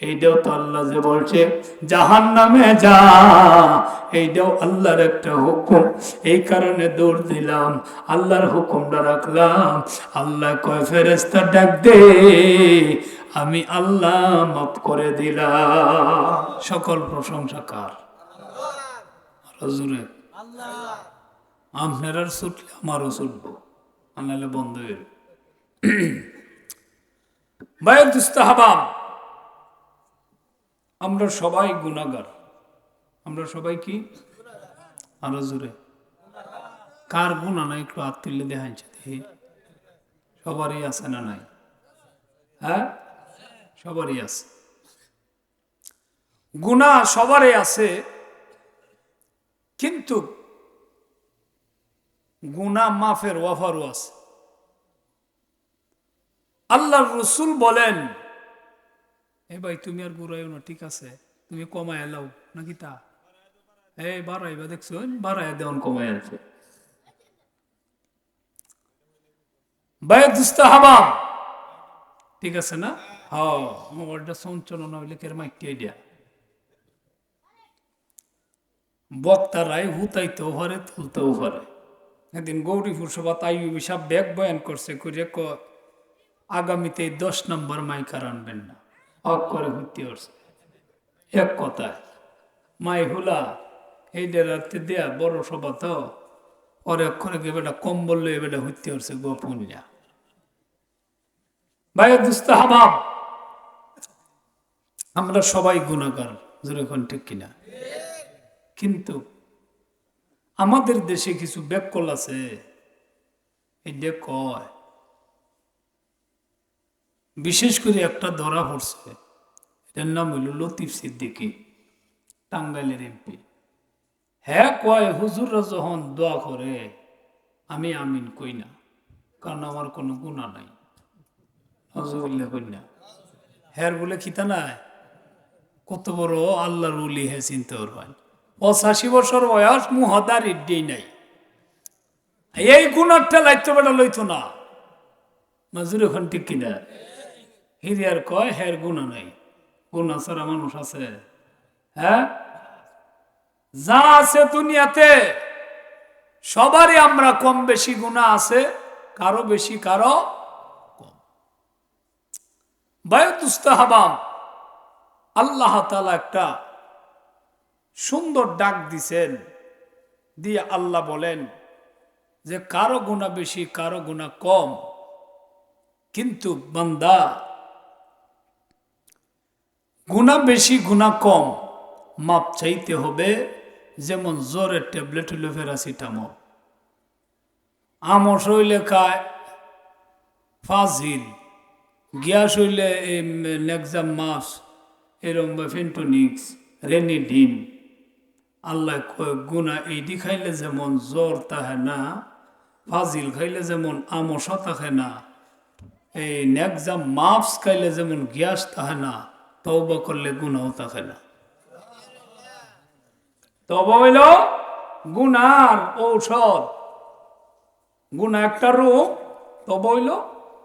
এইটাও তো আল্লাহ যে বলছে জাহান্নামে যা, এইটাও আল্লাহর একটা হুকুম। এই কারণে দৌড় দিলাম, আল্লাহর হুকুমটা রাখলাম। আল্লাহ কয় ফেরেশতা ডাক দে, আমি আল্লাহ মাফ করে দিলাম। সকল প্রশংসা কার? হুজুরে আপনার ছুটলে আমারও ছুটবো, আনালে বন্ধ হয়ে ভাইয়ের দুস্তাহাবাব। আমরা সবাই গুনাহগার। আমরা সবাই কি? আরো জোরে কার গুনাহ নাই একটু হাত তুলে দেখাইছে দেখি। সবারই আছে না নাই? হ্যাঁ, সবারই আছে গুনাহ, সবারই আছে। কিন্তু গুনাহ মাফের ওয়াফারও আছে। আল্লাহর রাসূল বলেন, এ ভাই তুমি আর গুড়াইও না, ঠিক আছে, তুমি কমায় এলাও নাকি তা? এই বাড়াইবা দেখছো, বাড়াই দেওয়ান কমায় আছে। ভাই দুস্তাহাবাব, ঠিক আছে না? হ্যাঁ, মোবাইলটা সঞ্চালনা হইলে কের মাইকটি আইডিয়া বক্তারাই হুতাইতেও পারে, তুলতেও পারে। একদিন গৌরীপুর সভা তাই সব ব্যাগ বয়ান করছে, করে আগামীতে 10 নম্বর মাইকার আনবেন না, হক করে হুতি করছে। এক কথায় মাই হুলা এই রাত্রে দেয়া বড় সভা তো পরে অক্ষরে গিয়ে বেটা কম্বল লয়ে বেটা হুতি করছে গোপনিয়া। ভাই দুস্তাহাবাব, আমরা সবাই গুনাহগার, যেরকম ঠিক কিনা? কিন্তু আমাদের দেশে কিছু ব্যাককল আছে, এই যে কয় বিশেষ করে একটা ধরা পড়ছে, এটার নাম হইল লতিফ সিদ্দিকী, টাঙ্গাইলের এমপি। হ্যাঁ কয় হুজুররা যখন দোয়া করে আমি আমিন কই না, কারণ আমার কোনো গুনাহ নাই। হজুরুল্লাহ কই না, হ্যাঁ বলে খিতা নাই, কত বড় আল্লাহর ওলি হে চিনতে পারবেন। 85 বছর বয়স, মুহদার ইড্ডি নাই, এই গুণার ঠেলাইতে বেটা লইতো না। মাজুর এখন ঠিক কিনা? হিরিয়ার কয় হ্যার গুণা নাই। গুণা ছাড়া মানুষ আছে? হ্যাঁ, যা আছে দুনিয়াতে সবারই আমরা কম বেশি গুণা আছে, কারো বেশি কারো কম। বায়ুতুস্তাহাবাম, আল্লাহ তাআলা একটা সুন্দর ডাক দিছেন, দিয়ে আল্লাহ বলেন যে কারো গুণা বেশি কারো গুণা কম, কিন্তু বান্দা গুণা বেশি গুণা কম মাপ চাইতে হবে। যেমন জ্বরের ট্যাবলেট হইলে প্যারাসিটামল, আমস হইলে খায় ফাজিল, গ্যাস হইলে নেক্সাম মাস, এরম ফেন্টোনিক্স, রেনিডিন। আল্লাহ গুণা এইটি খাইলে যেমন জ্বর তাহে না, ফাজিল খাইলে যেমন আমসা থাকে না, এই নেক্সাম মাফস খাইলে যেমন গ্যাস থাকে না, তওবা করলে গুনাও থাকে না। তওবা হইল গুনার ঔষধ। গুনাহ একটা রোগ, তওবা হইল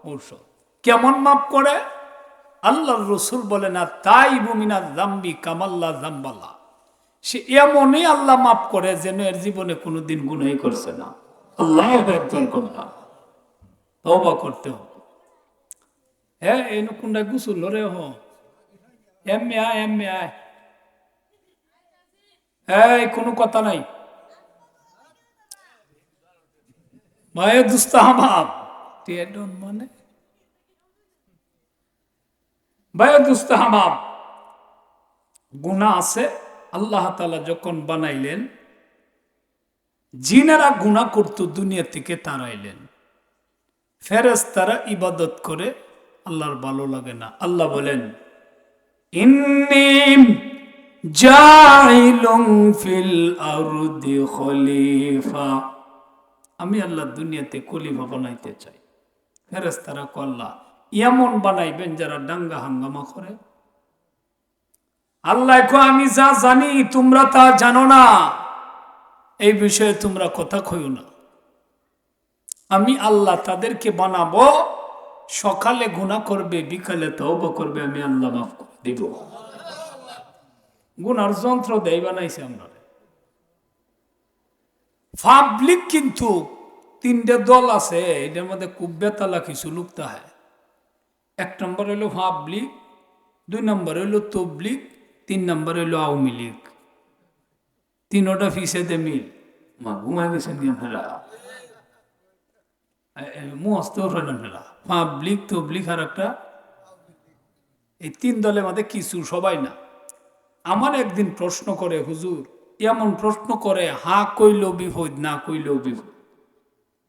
ঔষধ। কেমন মাফ করে? আল্লাহর রাসূল বলে না, তাইবু মিনাজ যামবি কামাল্লা যামবালা, সে এমনই আল্লাহ মাফ করে যেন এর জীবনে কোনোদিন গুনাহই করছে না। আল্লাহ একজন কথা, তওবা করতে হবে। হ্যাঁ, এই কোনটা গুসুল রে হ এমনি আয়, এমনি আয়, এই কোনো কথা নাই। মায়ে দুস্তাহাবাব মানে ভাইয়া দুস্তাহাবাব, গুনাহ আছে। আল্লাহ তাআলা যখন বানাইলেন, জিনেরা গুনাহ করত, দুনিয়া থেকে তাড়াইলেন। ফেরেশতারা ইবাদত করে, আল্লাহর ভালো লাগে না। আল্লাহ বলেন, ইন্নী জাইলুন ফিল আরদি খলিফা, আমি আল্লাহ দুনিয়াতে খলিফা বানাইতে চাই। ফেরেশতারা কল্লা এমন বানাইবেন যারা দাঙ্গা হাঙ্গামা করে। আল্লাহ আমি যা জানি তোমরা তা জানো না, এই বিষয়ে তোমরা কথা কইও না। আমি আল্লাহ তাদেরকে বানাবো সকালে গুনাহ করবে, বিকালে তওবা করবে, আমি আল্লাহ মাফ করে দিব। গুনার যন্ত্র দেয় বানাইছে আমরা। পাবলিক কিন্তু তিনটে দল আছে, এটার মধ্যে খুব বেতালা কিছু লুকতা হয়। এক নম্বর হইল পাবলিক, 2 নম্বর হইল তবলিক, 3 নম্বর হইল আওয়ামী লীগ। তিনোটা ফিসেতে মিল। মা ঘুমাই গেছেন আপনারা? মুহস্ত আপনারা পাবলিক, তবলিক আর একটা, এই 3 দলের মধ্যে কিছু, সবাই না। আমার একদিন প্রশ্ন করে হুজুর, এমন প্রশ্ন করে হা কইলেও বিপদ, না কইলেও বিপদ।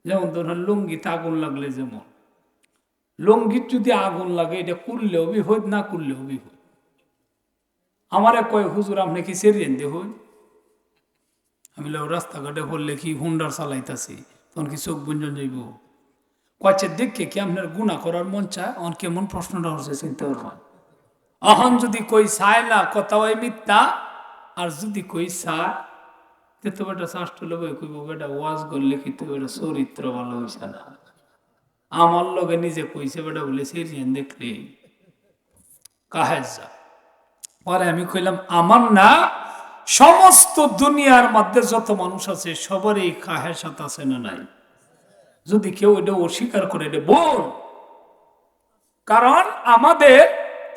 যেমন ধরেন লুঙ্গিতে আগুন লাগলে, যেমন লুঙ্গির যদি আগুন লাগে এটা করলেও বিপদ, না করলেও বিপদ। আমারে কয় হুজুর আপনি কি সেরিয়েন দেখুন? আমি রাস্তাঘাটে বললে কি হুন্ডার চালাইতাছি, তখন কি চোখ গুঞ্জন যাইব? কয়েছে দেখে কি আপনার গুণা করার মন চায়? অন কেমন প্রশ্নটা হচ্ছে চিন্তা করবেন। অহন যদি কই চায় না, কথা ওই মিথ্যা। আর যদি কই চায়, তো বেটা চাষ্ট লোক কইব বেটা ওয়াজ করলে কি তো বেটা চরিত্র ভালো হয়েছে না। আমার লগে নিজে কইছে বেটা বলে সেরিয়ান দেখলে কাহের যা। পরে আমি কইলাম আমার না, সমস্ত দুনিয়ার মধ্যে যত মানুষ আছে সবারই কাহের সাথে আছে না নাই? যদি কেউ এটা অস্বীকার করে এটা বল। কারণ আমাদের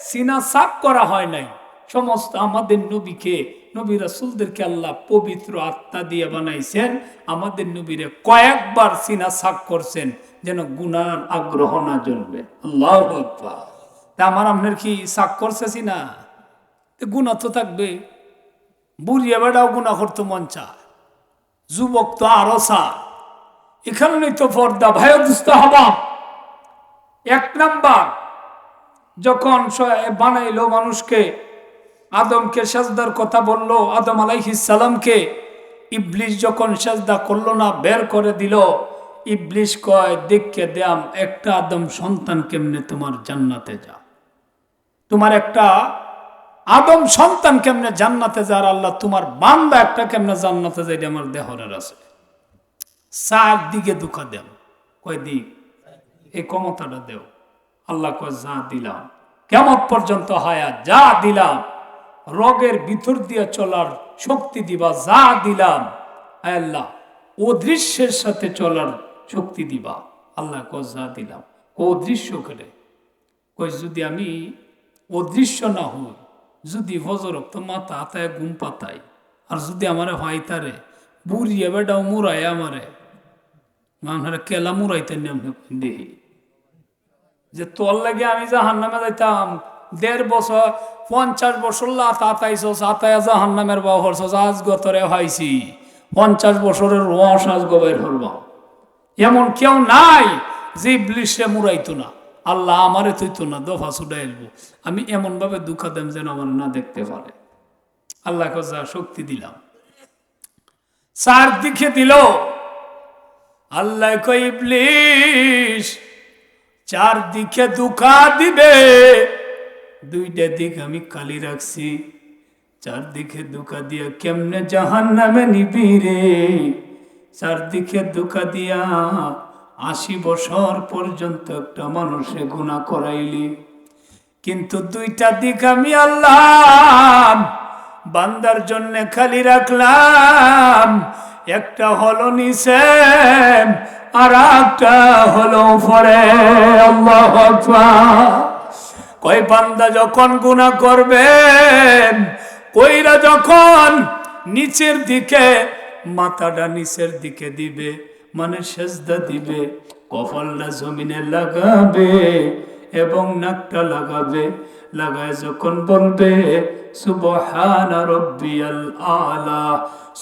সিনা সাফ করা হয় নাই। সমস্ত আমাদের নবীকে, নবী রাসূলদেরকে আল্লাহ পবিত্র আত্মা দিয়ে বানাইছেন। আমাদের নবীরে কয়েকবার সিনা সাফ করছেন যেন গুনার আগ্রহ না জন্মে। আল্লাহু আকবার। তা আমার আপনার কি সাফ করছে সিনা? গুনাহ তো থাকবে। বুড়িয়া বেড়াও গুনাহ করতে মন চায়, যুবক তো আরো চায়। এখানে তো পর্দা ভয় দুস্থ হবা। 1 নাম্বার, যখন বানাইলো মানুষকে, আদমকে সেজদার কথা বললো, আদম আলাইহিস সালামকে, ইবলিস যখন সেজদা করলো না, বের করে দিল। ইবলিস কয় দেখে দেয়াম একটা আদম সন্তান কেমনে তোমার জান্নাতে যা, তোমার একটা আদম সন্তান কেমনে জান্নাতে যার আল্লাহ তোমার বান্দা একটা কেমনে জান্নাতে যায়, এটা আমার দেহরের আছে। 4 দিকে দুঃখা দেও। কয় দিক? এই ক্ষমতাটা দেও। আল্লাহ কয় যা দিলাম। কিয়ামত পর্যন্ত হায়াত যা দিলাম। রোগের ভিতর দিয়ে চলার শক্তি দিবা যা দিলাম। আল্লাহ অদৃশ্যের সাথে চলার শক্তি দিবা। আল্লাহ কয় যা দিলাম। অদৃশ্য করে কই যদি আমি অদৃশ্য না হই, যদি ফজর তো মাথা হাতায় ঘুম পাতাই, আর যদি আমারে ভাইতারে বুড়িয়ে বেটাও মুরাই আমারে, মানুষের কেলা মুরাইতেন দেখি যে তোর লাগে আমি জাহান্নামে যাইতাম। 1.5 বছর 50 বছর লাতাইছ, সাতায় জাহান্নামের বাউ হরছ, আজ গতরে হয়েছি 50 বছরের রস আজ গবের হরবা। এমন কেউ নাই যে ইবলিসে মুরাইতো না। আল্লাহ আমারে তৈতো না, দফা ছুটাই এলবো। আমি এমন ভাবে দুঃখা দেম যেন আমার না দেখতে পারে। আল্লাহ যা শক্তি দিলাম, 4 দিকে দিল। আল্লাহ কই ইবলিস 4 দিকে দুঃখা দিবে, 2টা দিক আমি খালি রাখছি। 4 দিকে দুঃখা দিয়া কেমনে জাহান্নামে নিবি রে? 4 দিকে দুঃখা দিয়া 80 বছর পর্যন্ত একটা মানুষে গুনাহ করাইলি। কিন্তু 2টা দিক আমি আল্লাহ বান্দার জন্য খালি রাখলাম। একটা হলো নিচে, আর একটা হলো উপরে। আল্লাহু আকবার। কই বান্দা যখন গুনাহ করবে, কইরা যখন নিচের দিকে মাথাটা নিচের দিকে দিবে, মানে সেজদা দিবে, কপালটা জমিনে লাগাবে এবং নাকটা লাগাবে। লাগায় যখন বলবে সুবহানা রাব্বিয়াল আলা,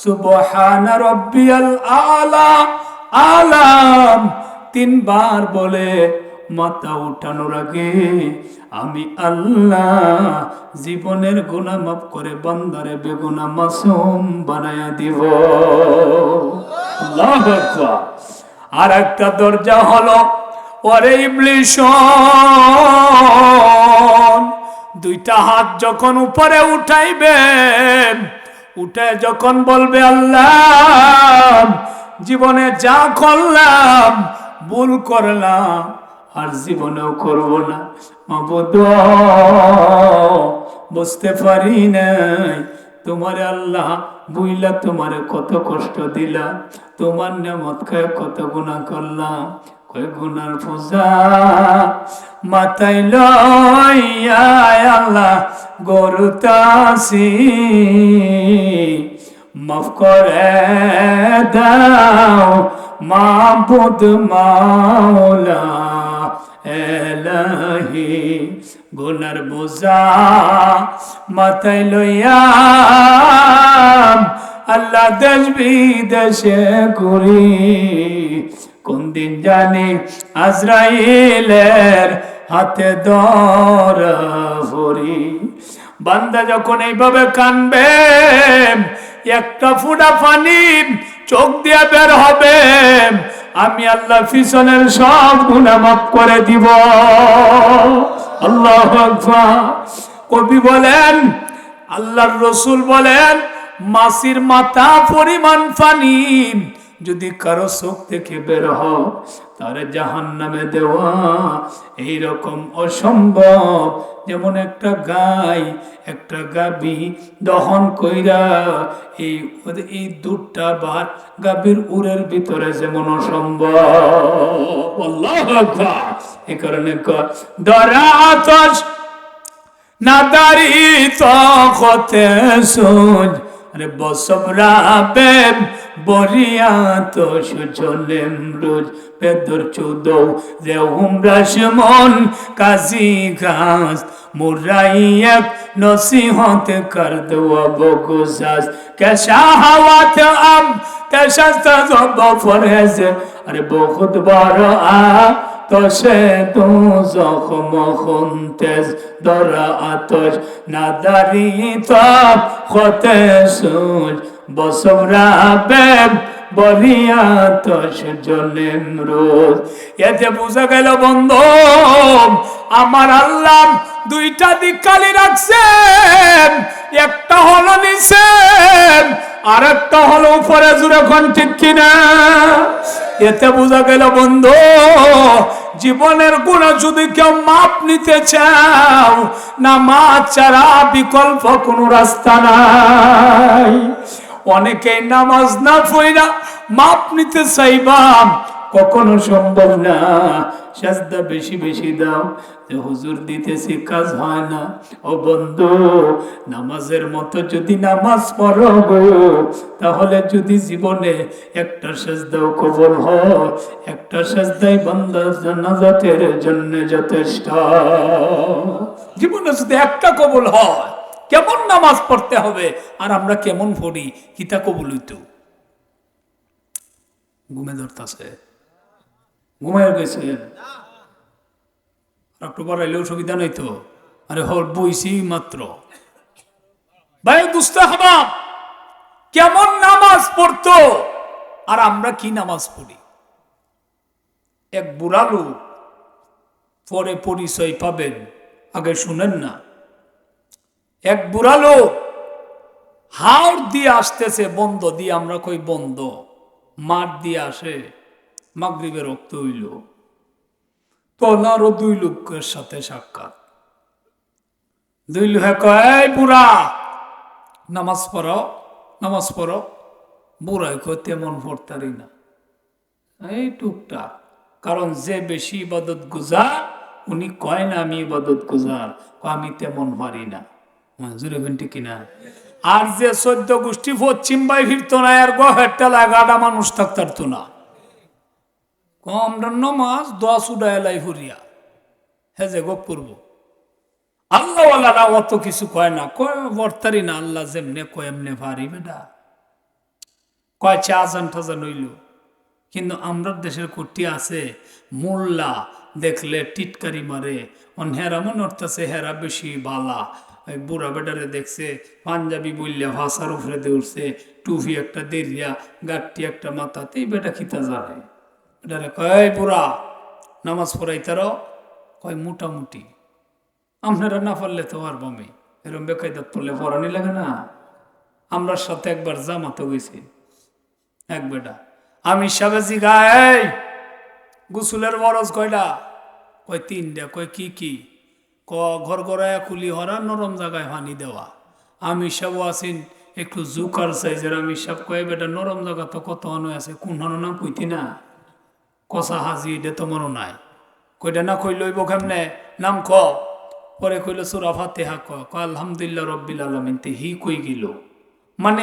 সুবহানা রাব্বিয়াল আলা, আলাম 3 বার বলে মাথা উঠানোর আগে আমি আল্লাহ জীবনের গুনাহ মাফ করে বান্দারে বেগুনাহ মাসুম বানায়া দিব। আল্লাহু আকবার। আর একটা দরজা হলো, ওরে ইবলিস 2টা হাত যখন উপরে উঠাইবে, উঠে যখন বলবে আল্লাহ জীবনে যা করলাম ভুল করলাম, আর জীবনেও করব না। মাবুদ, বুঝতে পারি নাই তোমারে আল্লাহ বুইলা তোমারে কত কষ্ট দিলাম, তোমার নেমত খায় কত গুনাহ করলাম। কয় গুনার পূজা মাথায় লইয়া আল্লাহ গরুতাছি, মাফ করে দাও মাবুদ মাওলা এলাহি। গুনার বোঝা মাথায় লইয়া আল্লাহ দেশ বিদেশে ঘুরি, কোন দিন জানি আজরাইলের হাতে ধরা পড়ি। বান্দা যখন এইভাবে কানবে, একটা ফুটা পানি চোখ দিয়ে বের হবে, আমি আল্লাহ পিছনের সব গুনাহ মাফ করে দিব। আল্লাহু আকবার। কবি বলেন, আল্লাহর রসুল বলেন, মাছির মাথা পরিমাণ পানি যদি কারো চোখ থেকে বের হয়, তারে জাহান্নামে দেওয়া এইরকম অসম্ভব। যেমন একটা গাই, একটা গাভী দহন কইরা এই দুধটা বার গাভীর উরের ভিতরে যেমন অসম্ভব। আল্লাহু আকবার। এই কারণে দরা আতশ না দারি তখতে সুজ, আরে বসবরা বেব বরিয়া তো সুজলেম রোজ পেদর চুদৌ রে হুমরাস মন কাজী গাছ মুরাইয়াক নসিহত কর দোয়া বগুজাস কেশা হাওয়াত আম তেশাস্ত জব ফরজ, আরে বহুত বড় আ তো সে তো জখম খুনতেজ দরা আতশ না দারি তব খতে সুজ বসবরা বেব বরিয়া তস জলেম রোজ। এতে বুঝা গেল বন্ধু, আমার আল্লাহ দুইটা দিক খালি রাখছেন, একটা হলো নিচেন আর একটা হলো উপরে। জুড়ে কোন ঠিক কিনা? এতে বুঝা গেল বন্ধু, জীবনের গুনাহ যদি কেউ মাপ নিতে চাও, নামাজ ছাড়া বিকল্প কোনো রাস্তা নাই। অনেকে নামাজ না পড়া মাপ নিতে চাইবা, কখনো সম্ভব না। সাজদা বেশি বেশি দাও, যে হুজুর দিতেছি কাজ হয় না। ও বন্ধু, নামাজের মতো যদি নামাজ পড়ো গো, তাহলে যদি জীবনে একটা সাজদাও কবুল হয়, একটা সাজদাই বান্দার জান্নাতের জন্য যথেষ্ট। জীবনে যদি একটা কবুল হয়, কেমন নামাজ পড়তে হবে আর আমরা কেমন পড়ি, কিতা কবুল হইতো? ঘুমে ধরতেছে, ঘুমায় গেছে, একটু পড়াইলেও সুবিধা নাই তো। আরে হল বইছি মাত্র। ভাই বুঝতে হবে কেমন নামাজ পড়তো আর আমরা কি নামাজ পড়ি। এক বুড়া লোক, পরে পরিচয় পাবেন, আগে শুনেন না। এক বুড়া লোক হাওড় দিয়ে আসতেছে, বন্ধ দিয়ে, আমরা কই বন্ধ, মাঠ দিয়ে আসে। মাগরিবের রক্ত হইল, তোলারও দুই লোকের সাথে সাক্ষাৎ। দুই লোকে কয়, বুড়া নামাজ পড়ো, নামাজ পড়ো। বুড়াই কয়, তেমন পড়তারি না, এই টুকটাক। কারণ যে বেশি ইবাদত গুজার, উনি কয় না আমি ইবাদত গুজার, আমি তেমন পারি না। জুড়ে ঘন্টি কিনা? আর যে 14 গোষ্ঠী পশ্চিম বাই ফিরতো না, আর গহেরটা লাগাটা মানুষ থাকতো না। কম নমাজ 10 উডায় লাই ফুরিয়া হে যে গপ করবো। আল্লাহওয়ালারা অত কিছু কয় না, কয় বর্তারি না, আল্লাহ যেমনে কয় এমনে ভারি বেটা। কয় আজান টাজান হইল, কিন্তু আমরা দেশের কুটি আছে মোল্লা দেখলে টিটকারি মারে, হেরা মনে হচ্ছে হেরা বেশি বালা। বুড়া বেটারে দেখছে পাঞ্জাবি বললে ভাষার উপরে দিয়ে উঠছে, টুপি একটা দেরিয়া, গাঠটি একটা মাথাতে, বেটা খিতা জানে। বেটারে কয়, বুড়া নামাজ পড়াইতার? কয় মোটামুটি। আপনারা না পারলে তো আর বমি, এরম বেকায়দাত পড়লে পড়ানি লাগে না। আমরা সাথে একবার জামাতে গেছি, এক বেটা আমি সাবে জিগায় গোসলের বরজ কয়টা? কয় তিনটা, কয় কি কি? ঘর গড়ায় কুলি হরা, নরম জায়গায় পানি দেওয়া। আমি সব আসিন একটু জুকার সাইজের, আমি সব কয়ে বেটা নরম জায়গা তো কত আনো আছে, কোন হানো নাম কইতি না, কষা হাজি এটা তো মনে নাই। কইটা না কই লইব কেমনে, নাম ক। পরে কইল সূরা ফাতিহা ক। আলহামদুলিল্লাহ রব্বিল আলামিন, তে হি কই গেল, মানে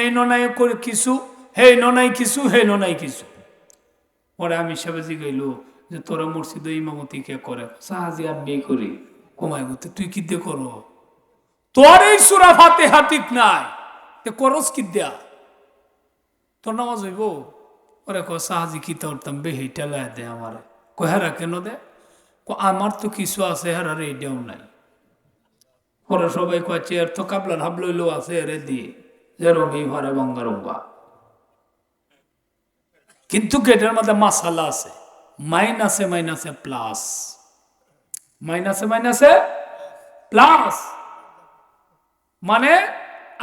এই ননাই করে কিছু, হে ননাই কিছু, হে ননাই কিছু। পরে আমি সাহেব জিগাইল যে তোরা মসজিদ ইমামতি কে করে? সাহাজি আমি করি। কমাই গো, তুই কি দিয়ে করো? তোর এই সূরা ফাতিহা ঠিক নাই, তে করস কি দেয়া? তোর নামাজ হইব? ওরে ক সাহাজি কি করতাম বেহি টেলায় দে আমারে। কো হেরা কেন দে? আমার তো কিছু আছে, হেরারে এইটাও নাই। পরে সবাই কয় চেয়ার তো কাবলার হাব লইলেও আছে, এরে দিয়ে যে রঙি ঘরে বঙ্গারম্বা। কিন্তু গেটের মধ্যে মাসালা আছে, মাইনাসে মাইনাসে প্লাস, মাইনাসে মাইনাসে প্লাস। মানে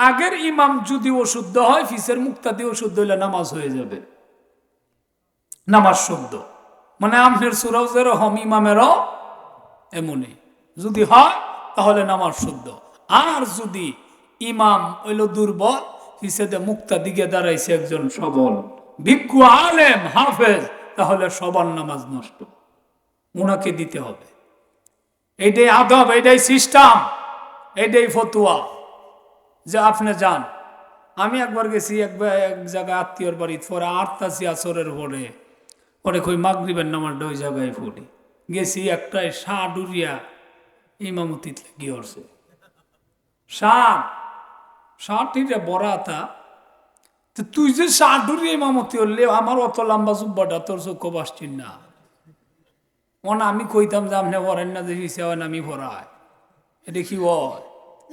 আগের ইমাম যদি অশুদ্ধ হয়, ফিসের মুক্তাদি অশুদ্ধ হইলে নামাজ হয়ে যাবে, নামাজ শুদ্ধ। মানে আমনের সুরাও যেরকম ইমামেরও এমনই, যদি হয় তাহলে নামাজ শুদ্ধ। আর যদি ইমাম হইল দুর্বল, ফিসেদে মুক্তা দিকে দাঁড়াইছে একজন সবল ভিক্ষু আলেম হাফেজ, তাহলে সবার নামাজ নষ্ট, ওনাকে দিতে হবে। এইটাই আদব, এইটাই সিস্টেম, এইটাই ফতুয়া যে আপনি যান। আমি একবার গেছি এক জায়গায় আত্মীয়র বাড়ি, পরে আটতাছি আসরের পরে, পরে কই মাগরিবের নামাজটা ওই জায়গায় পড়ি। গেছি একটাই ষাট উড়িয়া ইমামতি গিয়ে উঠছে, ষাট ইটা বড়াতা। তুই যে ষাট উড়িয়া ইমামতি হলে, আমার অত লম্বা জুব্বাটা তোর চোখ বাসছিস না। আমি কইতাম যে আপনি পড়েন না, দেখিস আমি পড়াই, এটা কি হয়?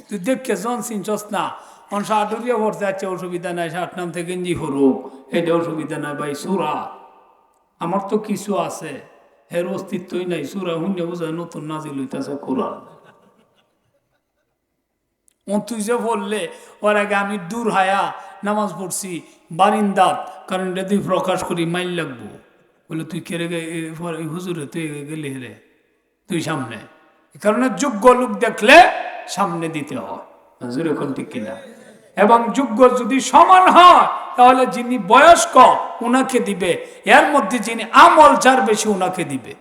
তুই দেখে জন চিনছস না। ষাট উড়িয়া পড়তে আছে, অসুবিধা নাই, ষাট নাম থেকে গেঞ্জি হরুক, এটা অসুবিধা নাই ভাই। সুরা আমার তো কিছু আছে, এর অস্তিত্বই নাই। সুরা শূন্য বোঝায় নতুন নাজিল হইতেছে কোরআন। তুই যে বললে ওর আগে আমি দূর হায়া নামাজ পড়ছি বারিন্দাত, কারণ এটা তুই প্রকাশ করি মাইল লাগবো। বলে তুই কেড়ে হুজুরে তুই গেলি রে, তুই সামনে। এ কারণে যোগ্য লোক দেখলে সামনে দিতে হয়, হুজুর এখন ঠিক কিনা। এবং যোগ্য যদি সমান হয়, তাহলে যিনি বয়স্ক উনাকে দিবে, এর মধ্যে যিনি আমল যার বেশি উনাকে দিবে।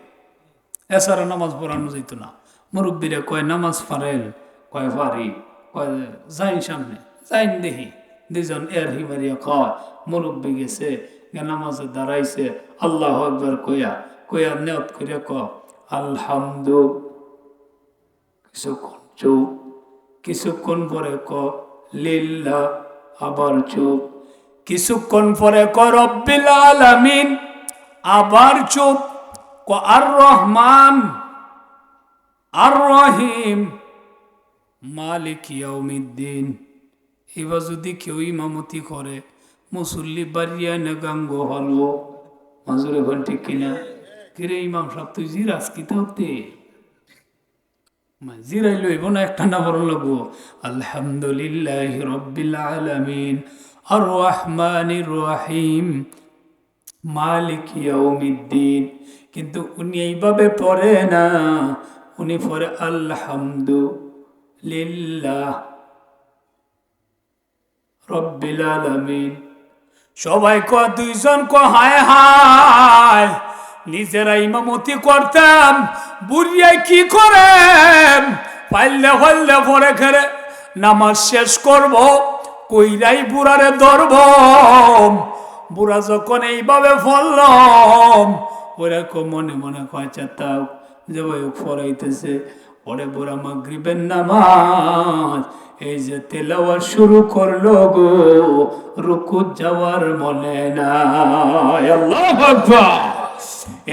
এছাড়া নামাজ পড়ানো যেত না। মুরব্বীরা কয় নামাজ পারেন, কয় পারি, কয় যাইন সামনে, যাইন দেখি। দুজন এর হিমারিয়া কয় মুরব্বী গেছে, নামাজে দাঁড়াইছে, আল্লাহু আকবার কইয়া কইয়া নিয়ত কইরা ক আলহামদু, কিছুক্ষণ চুপ, কিছুক্ষণ পরে ক লিল্লাহ, আবার চুপ, কিছুক্ষণ পরে ক রব্বিল আলামিন, আবার চুপ, ক আর রহমান আর রহিম মালিক ইয়াউমিদ্দিন। এবার যদি কেউ ইমামতি করে, মুসল্লি বাড়িয়া না গাঙ্গ হলবো, মাজুর এখন ঠিক কিনা। কিরে ইমাম সাহেব তুই জিরাস কি হতে জিরাই লইব না, একটা না বড় লাগবো আলহামদুলিল্লাহ রব্বিল আলামিন আর রহমানির রহিম মালিক ইয়াউমিদ্দিন। কিন্তু উনি এইভাবে পড়ে না, উনি পড়ে আলহামদুলিল্লাহ রব্বিল আলামিন। সবাই ক দুইজন ক হায় হায়, নিজেরা ইমামতি করতাম, বুড়িয়ায় কি করে পাইলে হইলে পরে খেরে নামাজ শেষ করব, কইরাই বুড়ারে ধরব। বুড়া যখন এইভাবে ফললাম, ওরা মনে মনে কয় চাতাও যে ভাই ফরাইতেছে। পরে বুড়া মাগরিবের নামাজ এই যে তেলাওয়াত শুরু করলো গো, রুকু যাওয়ার মনে নাই। আল্লাহু আকবার।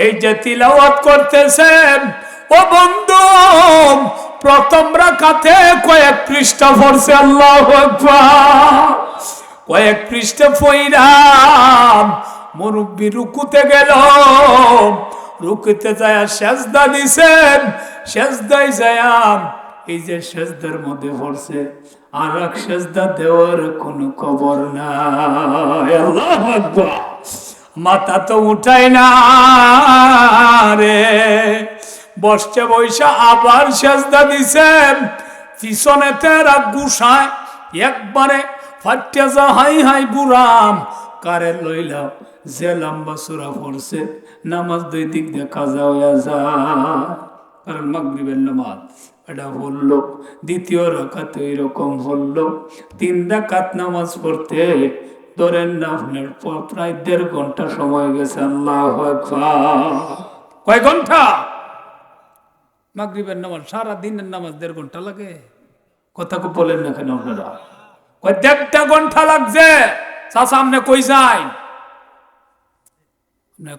এই যে তিলাওয়াত করতেছেন ও বন্ধু, প্রথম রাকাতে কয়েক পৃষ্ঠা পড়ছে। আল্লাহু আকবার। কয়েক পৃষ্ঠা পড়াম, মুরব্বি রুকুতে গেল, রুকুতে যায় সেজদা দিছেন, সেজদায় যায় এই যে সেজদার মধ্যে পড়ছে, আর এক সেজদা দেওয়ার কোনো খবর নাই। আল্লাহু আকবার। মাথা তো উঠায় না রে, বসছে বৈশা আবার সেজদা দিছে, পিছনেতে রাগ গুসায় একবারে ফাটিয়া যা হাই হাই বুড়াম কারে লইলাম, যে লম্বা সুরা পড়ছে নামাজ দুই দিক দিয়ে কাজা হইয়া যায়। কারণ মাগরিবের নামাজ এটা বললো, দ্বিতীয় রাকাত এরকম বললো, 3 রাকাত নামাজ পড়তে ধরেন না আপনার প্রায় 1.5 ঘন্টা সময় গেছে। আল্লাহু আকবার। কয় ঘন্টা? মাগরিবের নামাজ, সারা দিনের নামাজ 1.5 ঘন্টা লাগে। কথা কো বলেন না কেন আপনারা? কয় 1.5 ঘন্টা লাগছে। সামনে কই যায়?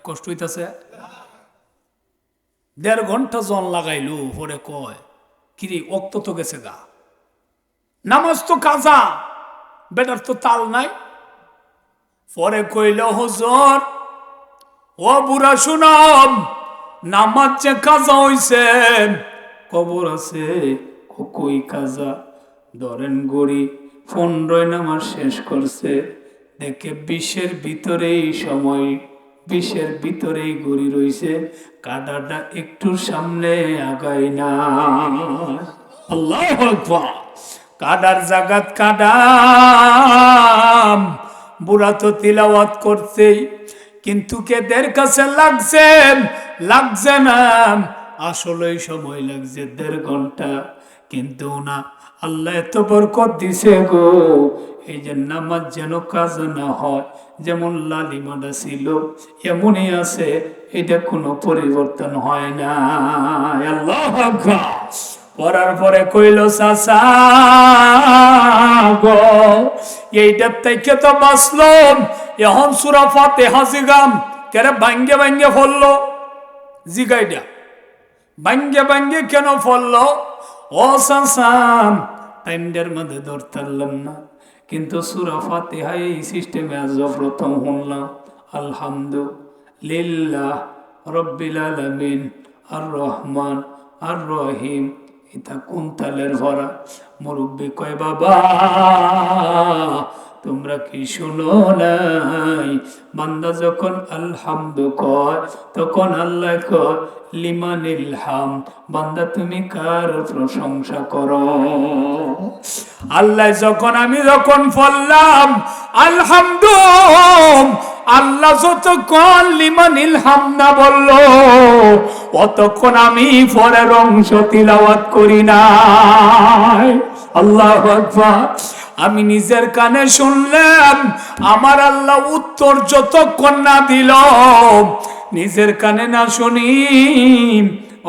কষ্ট হইতাছে। 1.5 ঘন্টা জন লাগাইলো, পরে কয় কিরে অক্ত তো গেছে গা, নামাজ তো কাজা, বেটার তো তাল নাই। পরে কইল হুজুর ও বুড়া শুনাম, নামাজ যে কাজা হইছে কবর আছে। কই কাজা? ধরেন গড়ি 15 নামাজ শেষ করছে, দেখে 20-এর ভিতরেই সময়, 20-এর ভিতরেই গড়ি রইছে, কাটাটা একটু সামনে আগাই না। আল্লাহু আকবার। কাদার জাগাত কাদাম, বুড়া তো তিলাওয়াত করছেই, কিন্তু কেদের কাছে লাগছে লাগছে না, আসলে সময় লাগছে 1.5 ঘন্টা। কিন্তু না, আল্লাহ এত বরকত দিছে গো, এই যে নামাজ যেন কাজ না হয়, যেমন লালিমাটা ছিল এমনই আছে, এটা কোনো পরিবর্তন হয় না। আল্লাহু আকবার। পড়ার পরে কইল চাচা গো, এইটার থেকে তো বাঁচলাম, এখন সূরা ফাতিহা জিগাম কেরে ভাঙ্গে ভাঙ্গে ফললো, জিগাইটা ভাঙ্গে ভাঙ্গে কেন ফললো? ও চাচা টাইমটার মধ্যে ধরতারলাম না, কিন্তু সূরা ফাতিহা এই সিস্টেমে আজ প্রথম শুনলাম। আলহামদুলিল্লাহ রাব্বিল আলামিন আর রহমান আর রহিম, এটা কোন তালের ভরা? মুরব্বী কয় বাবা তোমরা কি শুনো নাই? বান্দা যখন আলহামদু কয় তখন আল্লাহ কয় লিমানিল হাম, বান্দা তুমি কার প্রশংসা করো? আল্লাহ যখন আমি যখন বললাম আলহামদু, আল্লাহ যতক্ষণ লিমানিল হাম না বললো অতক্ষণ আমি পরের অংশ তিলাওয়াত করি নাই। আল্লাহু আকবার। আমি নিজের কানে শুনলাম, আমার আল্লাহ উত্তর যতক্ষণ না দিল, নিজের কানে না শুনি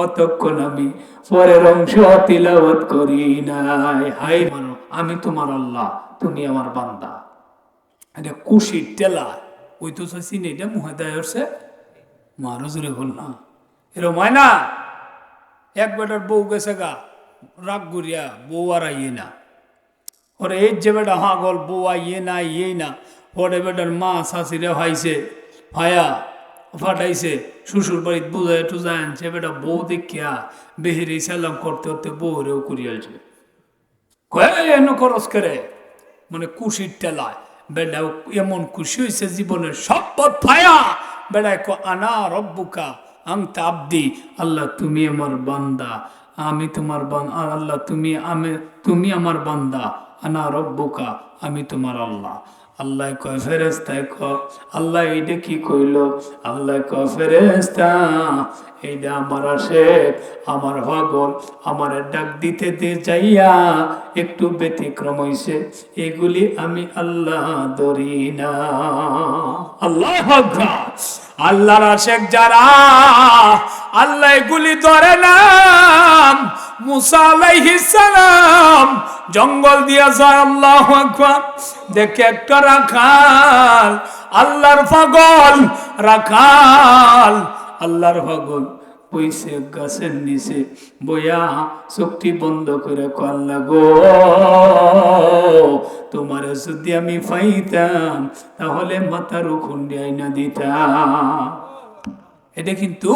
অতক্ষণ আমি পরের অংশ তিলাওয়াত করি নাই। হাই মানো, আমি তোমার আল্লাহ, তুমি আমার বান্দা। এটা কুশির টেলা, ওই তো চাইছি না, এটা মুহাদায় হচ্ছে মারো জোরে বল না, এরম হয় না। এক বেটার বউ গেছে গা, রাগ গুরিয়া, বউ আর আইয়ে না। ওরে এই যে বেটা হাগল, বউ আইয়ে না ইয়ে না, পরে বেটার মা শাশিরে ভাইছে, ভায়া ফাটাইছে, শ্বশুর বাড়িতে বুঝায় টুজায় আনছে, বেটা বউ দেখিয়া বেহেরি সালাম করতে করতে বউরেও করিয়াছে। কেন খরচ করে? মানে খুশির টেলায় বেটা এমন খুশি হয়েছে জীবনের সব পথ ফায়া, বেড়ায় আনা রব্বুকা আনতা আব্দি, আল্লাহ তুমি আমার বান্দা, আমি তোমার বান্দা, আল্লাহ তুমি আমার বান্দা, আনা রব্বুকা আমি তোমার আল্লাহ। আল্লাহ কয় ফেরেশতায় কয় আল্লাহ এইটা কি কইল? আল্লাহ কয় ফেরেশতা এইটা আমার আশেক, আমার পাগল, আমার ডাক দিতে যাইয়া একটু ব্যতিক্রম হইছে, এগুলি আমি আল্লাহ ধরি না। আল্লাহু আকবার। আল্লাহর আশেক যারা, আল্লাহ এগুলি ধরে না। মুসা আলাইহিস সালাম জঙ্গল দিয়া যায়, আল্লাহু আকবার, দেখে একটা রাখাল, আল্লাহর পাগল রাখাল, আল্লাহর পাগল বইছে গাছের নিচে বইয়া চোখটি বন্ধ করে আল্লাহ গো, তোমার যদি আমি পাইতাম তাহলে মাথার খুন্ডি আইনা দিতাম। এটা কিন্তু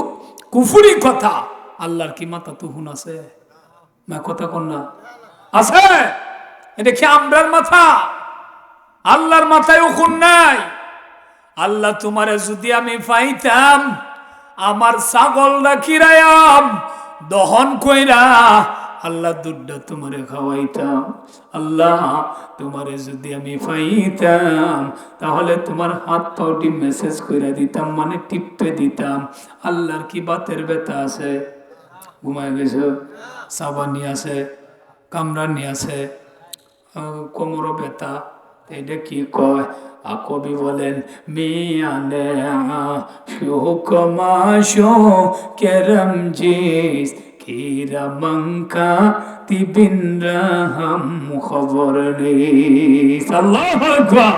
কুফুরি কথা। আল্লাহর কি মাথা তুহুন আছে? না কথা কন না আছে? এটা কি আমরার মাথা? আল্লাহর মাথায় উকুন নাই। আল্লাহ তোমারে যদি আমি পাইতাম, আমার ছাগল রাখিরায়াম দহন কইরা আল্লাহ দুধটা তোমারে খাওয়াইতাম। আল্লাহ তোমারে যদি আমি পাইতাম তাহলে তোমার হাত পাউটি মেসেজ করে দিতাম, মানে টিপে দিতাম। আল্লাহর কি বাতের ব্যথা আছে? ঘুমায় গেছে, সাবানি আছে, কামরানি আছে, কোমর ব্যথা, এটা কি কয়? কবি বলেন মিয়ানে শুকমাশো কেরম জিস কিরা মঙ্কা তিবিন রহম খবর নেই। আল্লাহু আকবার।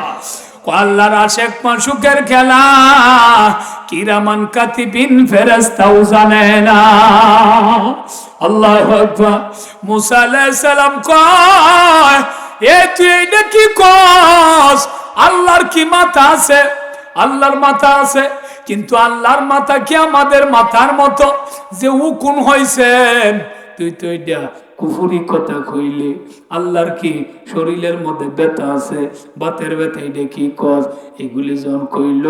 আল্লাহর আশেক মাশুকের খেলা কিরামান কাতিবিন ফেরেশতাও জানে না। আল্লাহু আকবার। মুসা আলাইহিস সালাম কয়, এ তুই এটা কি কস? আল্লাহর কি মাথা আছে? আল্লাহর মাথা আছে, কিন্তু আল্লাহর মাথা কি আমাদের মাথার মতো যে উকুন হইছে? তুই তো এটা কুফুরি কথা কইলি। আল্লাহর কি শরীরের মধ্যে ব্যথা আছে? বাতের ব্যথা, এটা কি কস? এগুলি যখন কইল,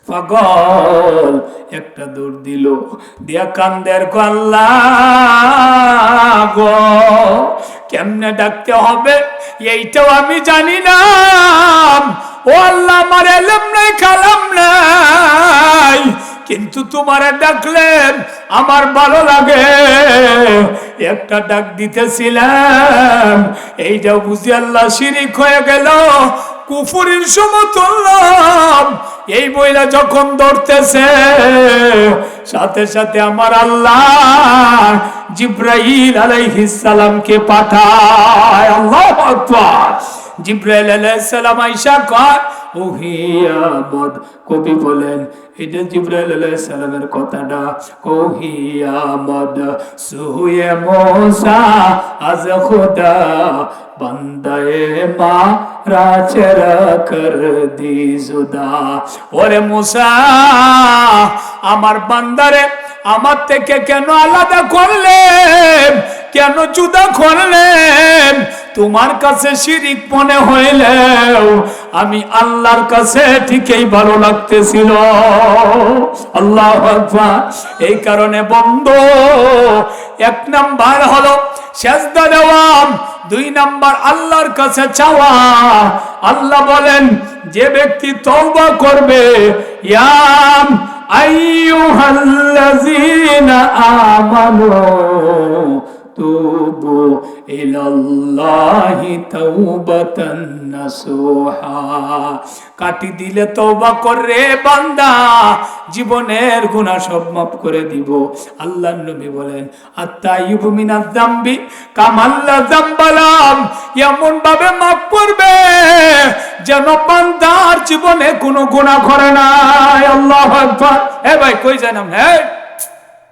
পাগল একটা দৌড় দিল, দিয়া কান্দের গো আল্লাহ গো, কেমনে ডাকতে হবে এইটাও আমি জানি না। ও আল্লাহ, আমার এলেম নাই, কালাম নাই, কিন্তু তোমারে ডাকলেন আমার ভালো লাগে। একটা ডাক দিতেছিলাম, এইটাও বুঝি আল্লাহ শিরিক হয়ে গেল, কুফুরির সমতুল্য। এই বইলা যখন ধরতেছে, সাথে সাথে আমার আল্লাহ জিব্রাইল আলাইহিস সালামকে পাঠায়। আল্লাহু আকবার। জিব্রাইল আলাইহিস সালাম আয়েশা কয়, ওহিয়ামদ, কবি বলেন এটা জিব্রাইল আলাইহিস সালামের কথাটা। ওহিয়ামদ সুয়ে মুসা আজ খুদা বান্দায়ে মা রাচরা কর দি জুদা। ওরে মুসা, আমার বান্দারে আমার থেকে কেন আলাদা করলেন? কেন জুদা করলেন? তোমার কাছে শিরিক মনে হইলেও আমি আল্লাহর কাছে ঠিকই ভালো লাগতেছিল। আল্লাহু আকবার। এই কারণে বন্ধু, 1 নাম্বার হলো সেজদা দেওয়া, 2 নাম্বার আল্লাহর কাছে চাওয়া। আল্লাহ বলেন, যে ব্যক্তি তওবা করবে, ইয়াম আইয়ুহাল্লাযীনা আমানু তুবু ইলাল্লাহি তাওবাতান নাসুহা। কাটি দিলে তওবা করে বান্দা, জীবনের গুনাহ সব মাফ করে দিব। আল্লাহর নবী বলেন, আত-তাইয়িবু মিনাজ যামবি কামাল্লা যামবালাম, এমন ভাবে মাফ করবে যেন বান্দার জীবনে কোনো গুনাহ করে নাই। আল্লাহু আকবার। এ ভাই কই যান আপনি?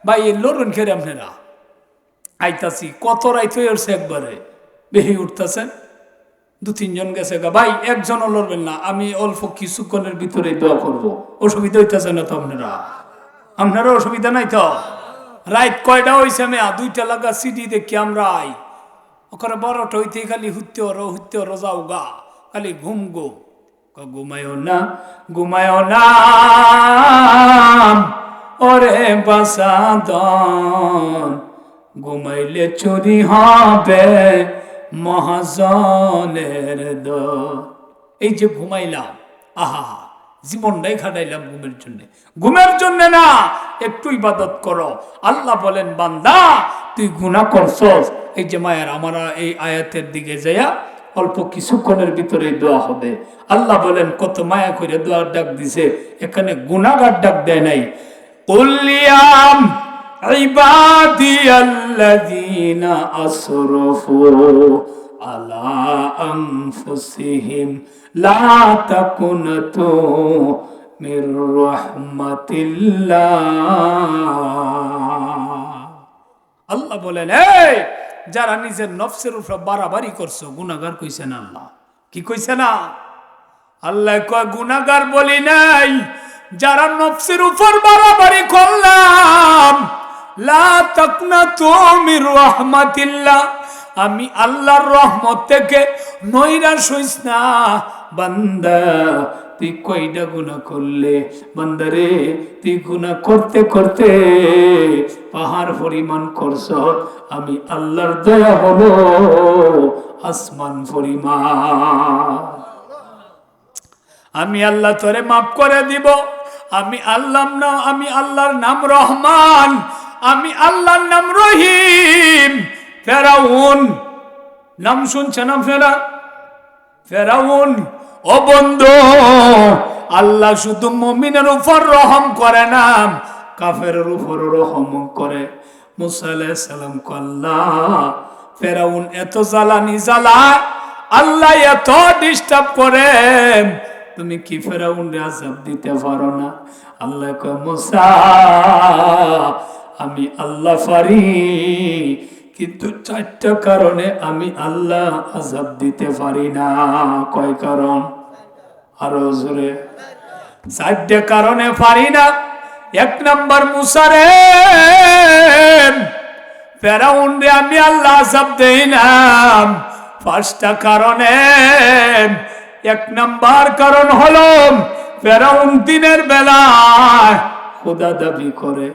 ভাই এই লড়ুন খেরে আপনারা আইতাছি, কত রাইত হয়ে উঠছে, একবারে বেশি উঠতেছেন। 2-3 জন গেছে গা। ভাই একজনও লড়বেন না, আমি অল্প কিছুক্ষণের ভিতরে দোয়া করবো। অসুবিধা হইতেছে না তো আপনারা অসুবিধা নাই তো? রাইত কয়টা হয়েছে? মেয়া 2টা লাগা সিডি দেখি আমরা আই ওখানে 12টা হইতে খালি হুত্তে হরো যাও গা, খালি ঘুম গো। ঘুমায়ও না, ঘুমায়ও না ওরে বাসাদন, ঘুমাইলে চুরি হবে মহাজনের দর। এই যে ঘুমাইলাম, আহা জীবনটাই খাটাইলাম ঘুমের জন্য। ঘুমের জন্য না, একটু ইবাদত করো। আল্লাহ বলেন, বান্দা তুই গুনাহ করছস। এই যে মায়ের আমরা এই আয়াতের দিকে যাইয়া অল্প কিছুক্ষণের ভিতরে দোয়া হবে। আল্লাহ বলেন কত মায়া করে দোয়ার ডাক দিছে, এখানে গুনাহগার ডাক দেয় নাই। কুল্লিয়াম ইবাদিয়াল্লাযীনা আসরাফু আলা আনফুসিহিম লা তাকুনাতু মির রাহমাতিল্লাহ। আল্লাহ বলেন, এই যারা নিজের নফসের উপর বাড়াবাড়ি করছো, গুনাহগার কইছে না আল্লাহ? কি কইছে না? আল্লাহ কয় গুনাহগার বলি নাই, যারা নফসের উপর বাড়াবাড়ি করলাম। লা তাকনাতু মির রাহমাতিল্লাহ, আমি আল্লাহর রহমত থেকে নৈরাশ হইস না। বান্দা তুই কয়টা গুনাহ করলে? বান্দারে তুই গুনাহ করতে করতে পাহাড় পরিমাণ করছ, আমি আল্লাহর দয়া হলো আসমান পরিমাণ। আমি আল্লাহ তোরে মাফ করে দিব। আমি আল্লাহর নাম রহমান, আমি আল্লাহর নাম রহিম। ফেরাউন নাম শুনছে না? ফেরাউন ও বন্ধু, আল্লাহ শুধু মুমিনের উপর রহম করে না, কাফেরের উপর রহম করে। মুসা আলাইহিস সালাম কো আল্লাহ, ফেরাউন এত জ্বালানি জ্বালায়, আল্লাহ এত ডিস্টার্ব করে, তুমি কি ফেরাউনরে আযাব দিতে পারো না? আল্লাহ কয় মুসা, আমি আল্লাহ পারি, কিন্তু 4টা কারণে আমি আল্লাহ আযাব দিতে পারি না। কয় কারণ? আরো জোরে। 4টা কারণে পারি না। 1 নাম্বার, মুসা রে, ফেরাউন রে আমি আল্লাহ আযাব দেই না 5টা কারণে। 1 নাম্বার কারণ হলো, ফেরাউন দিনের বেলায় খোদা দাবি করে,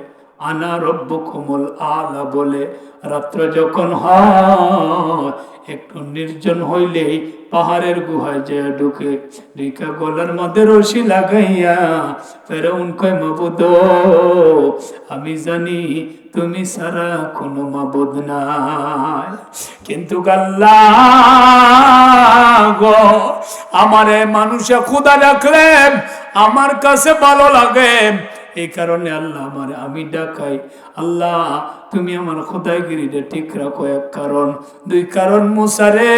আনা রব্বুকুমুল আলা বলে, রাত্র যখন হয় একটু নির্জন হইলেই পাহাড়ের গুহায় যায় ঢুকে, ঢুকে গলার মধ্যে রশি লাগাইয়া ফেরাউন কয় মাবুদ, আমি জানি তুমি ছাড়া কোনো মাবুদ নাই, কিন্তু আল্লাহ গো, আমারে মানুষে খোদা ডাকলে আমার কাছে ভালো লাগে, এই কারণে আল্লাহ আমারে আমি ডাকাই। আল্লাহ তুমি আমার খোদাইগিরিটা ঠিক রাখো। 1 কারণ। 2 কারণ, মুসা রে,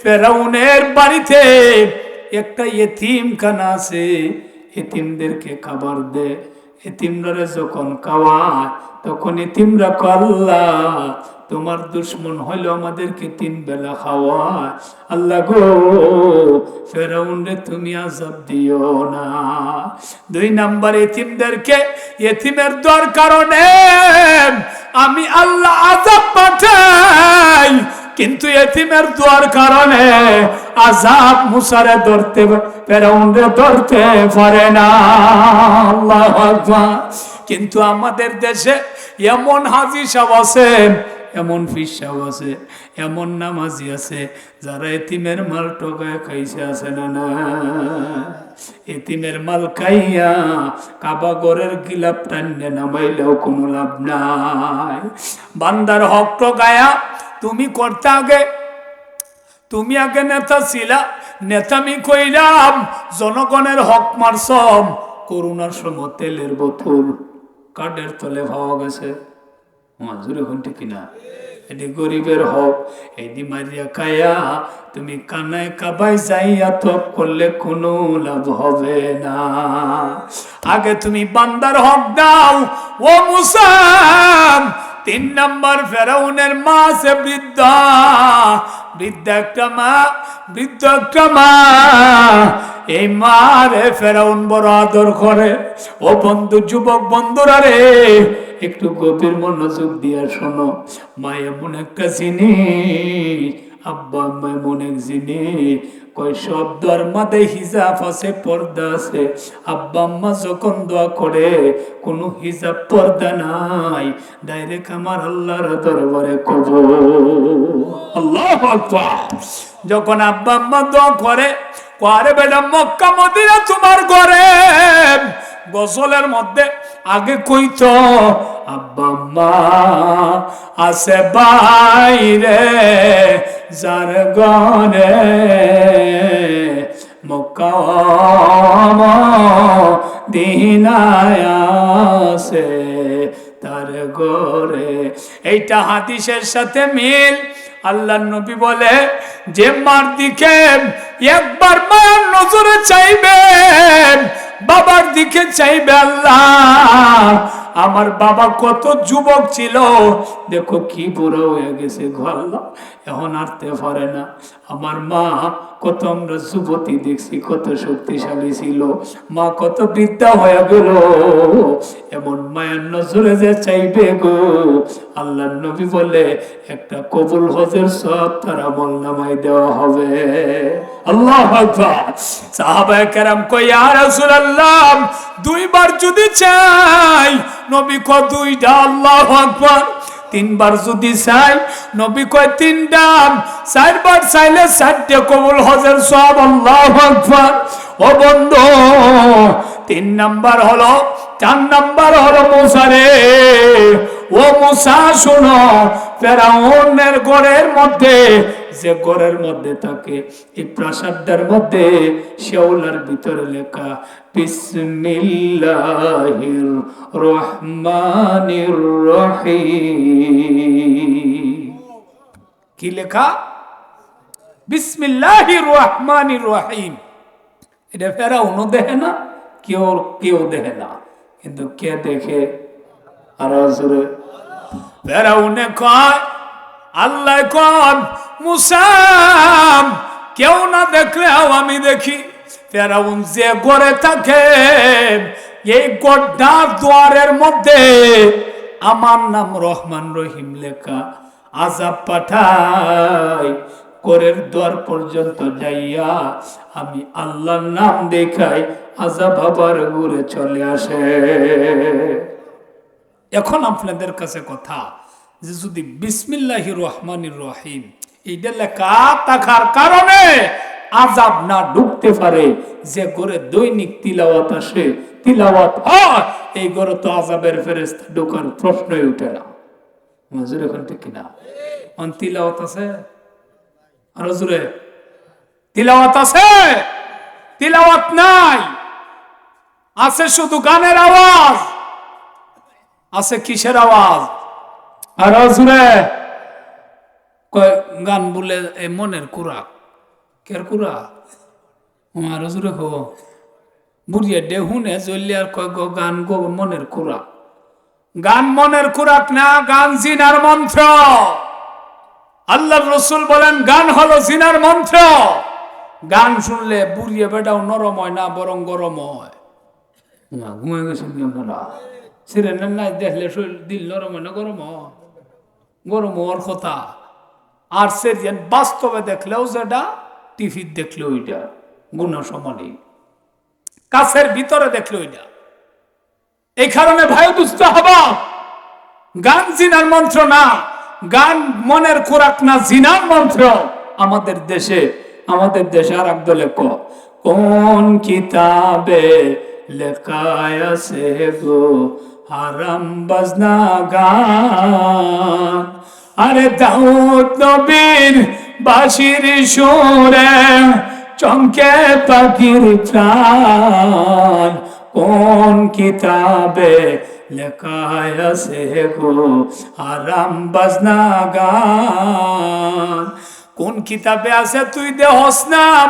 ফেরাউনের বাড়িতে একটা ইতিমখানা আছে, ইতিমদেরকে খাবার দে। ইতিমরা যখন খাওয়ায় তখন ইতিমরা কয় আল্লাহ তোমার দুশ্মন হইল আমাদেরকে 3 বেলা খাওয়ায়, আল্লাহ গো ফেরাউন রে তুমি আযাব দিও না। 2 নাম্বার, ইতিমদেরকে ইতিমের দর কারণে আমি আল্লাহ আযাব পাঠাই, কিন্তু ইতিমের দোয়ার কারণে আযাব মুসারে ধরতে, ফেরাউন রে ধরতে পারে না। আল্লাহু আকবার। কিন্তু আমাদের দেশে এমন হাজী সাহেব আছে, এমন পীর সাহেব আছে, এমন নামাজি আছে, যারা এতিমের মাল ঠকায় খাইছে, আছে না? না, এতিমের মাল খাইয়া কাবা ঘরের গিলাপ টান্নে নামাইলেও কোনো লাভ নাই। বান্দার হক ঠকায়া তুমি করতে তুমি আগে নেতা ছিলা, নেতামি কইলাম, জনগণের হক মারছম। করোনার সময় তেলের বোতল কাঠের তলে পাওয়া গেছে, মাজুরে ঘন্টি কিনা, এটি গরিবের হক, এটি মারিয়া খায়া তুমি কানায় কাবাই যাইয়া তপ করলে কোনো লাভ হবে না। আগে তুমি বান্দার হক দাও ও মুসা। 3 নাম্বার, ফেরাউনের মা আছে বৃদ্ধা, বৃদ্ধ একটা মা, এই মা রে ফেরাউন বড় আদর করে। ও বন্ধু, যুবক বন্ধুরা রে, একটু গভীর মনোযোগ দিয়া শোনো। মা এমন একটা জিনিস, আব্বা আম্মা এমন এক জিনিস, কয় সব ধর্মাতে হিজাব আছে, পর্দা আছে। আব্বা আম্মা যখন দোয়া করে কোনো হিজাব পর্দা নাই, ডাইরেক্ট আমার আল্লাহর দরবারে কবুল। আল্লাহু আকবার। যখন আব্বা আম্মা দোয়া করে, আরে বেটা মক্কা মদিনা তোমার ঘরে, গোসলের মধ্যে আগে কইতো আব্বা আম্মা আছে বাইরে যার গনে, মক্কা মদিনায় আছে তার ঘরে। এইটা হাদিসের সাথে মিল। আল্লাহর নবী বলে, যে মার দিকে একবার মায়ের নজরে চাইবে, বাবার দিকে চাইবে, আল্লাহ আমার বাবা কত যুবক ছিল, দেখো কি বুড়ো হয়ে গেছে, গল্লা এখন আরতে পারে না। আমার মা কত আমরা যুবতী দেখছি, কত শক্তিশালী ছিল, মা কত বৃদ্ধা হয়ে গেল, এমন মায়ের নজরে যে চাইবে গো, আল্লাহর নবী বলে একটা কবুল হজের সব তার আমল নামায় দেওয়া হবে। আল্লাহু আকবার। সাহাবায়ে কেরাম কয় ইয়া রাসূলুল্লাহ, দুইবার যদি চাই, নবী কয় দুইটা, আল্লাহু আকবার। তিনবার যদি চাই, নবী কয় তিনটা। চারবার চাইলে চারটে কবুল হজের সওয়াব, আল্লাহু আকবার। ও বন্ধু, 3 নাম্বার হলো, 4 নাম্বার হলো মুসা রে। ও মুসা শোনো, ফেরাউনের ঘরের মধ্যে, যে ঘরের মধ্যে থাকে, এই প্রাসাদের মধ্যে শেওলার ভিতরে লেখা বিসমিল্লাহির রহমানির রহিম। কি লেখা? বিসমিল্লাহির রহমানির রহিম। এটা ফেরাউনও দেখে না, কেউ দেখে না, কিন্তু কে দেখে? আর জোরে ফেরাউনে কয়, আল্লাহ কয় মুসা, কেউ না দেখলেও আমি দেখি। ফেরাউন যে ঘরে থাকে, এই গড্ডার দুয়ারের মধ্যে আমার নাম রহমান রহিম লেখা, আযাব পাঠাই, ঘরের দ্বার পর্যন্ত যাইয়া আমি আল্লাহর নাম দেখাই, আযাব আবার ঘুরে চলে আসে। এখন আপনাদের কাছে কথা, যে যদি বিসমিল্লাহির রহমানির রহিম এইটা লেখা থাকার কারণে আযাব না ঢুকতে পারে, যে ঘরে দৈনিক তিলাওয়াত আসে, তিলাওয়াত হয়, এই ঘরে তো আযাবের ফেরেশতা ঢোকার প্রশ্নই উঠে না। হুজুর এখন ঠিক কিনা? তিলাওয়াত আছে? আর হুজুরে তিলাওয়াত আছে? তিলাওয়াত নাই, আছে শুধু গানের আওয়াজ। আছে কিসের আওয়াজ? আর হুজুরে গান বলে মনের কুরাক, কের কুরাক? আর হুজুরে কো বুড়িয়ে দেহুনে জলিয়ার কয় গো গান গো মনের কুরাক। গান মনের কুরাক না, গান জিনার মন্ত্র। আল্লাহর রাসূল বলেন গান হলো জিনার মন্ত্র। গান শুনলে বুড়িয়ে বেটাও নরম হয় না, বরং গরম হয়। ঘুমিয়ে গেছেন আপনারা? সিরেনের নাই দেখলে দিল নরম হয় না গরম হয়? গরম হওয়ার কথা। আর সেদিন বাস্তবে দেখলেও যেটা, টিভি দেখলেও ওইটা গুণ সমানই, কাছের ভিতরে দেখলে ওইটা। এই কারণে ভাই দুস্থ হবা, গান জিনার মন্ত্র না, গান মনের খোরাক না, জিনার মন্ত্র। আমাদের দেশে আর এক দলে কোন কিতাবে লেখায় আছে গো হারাম বাজনা গান। আরে দাউদ নবীর বাঁশির সুরে চমকে পাখির প্রাণ। কোন কিতাবে লেখায় আছে গো হারাম বাজনা গান। কোন কিতাবে আছে তুই দেহস নাম,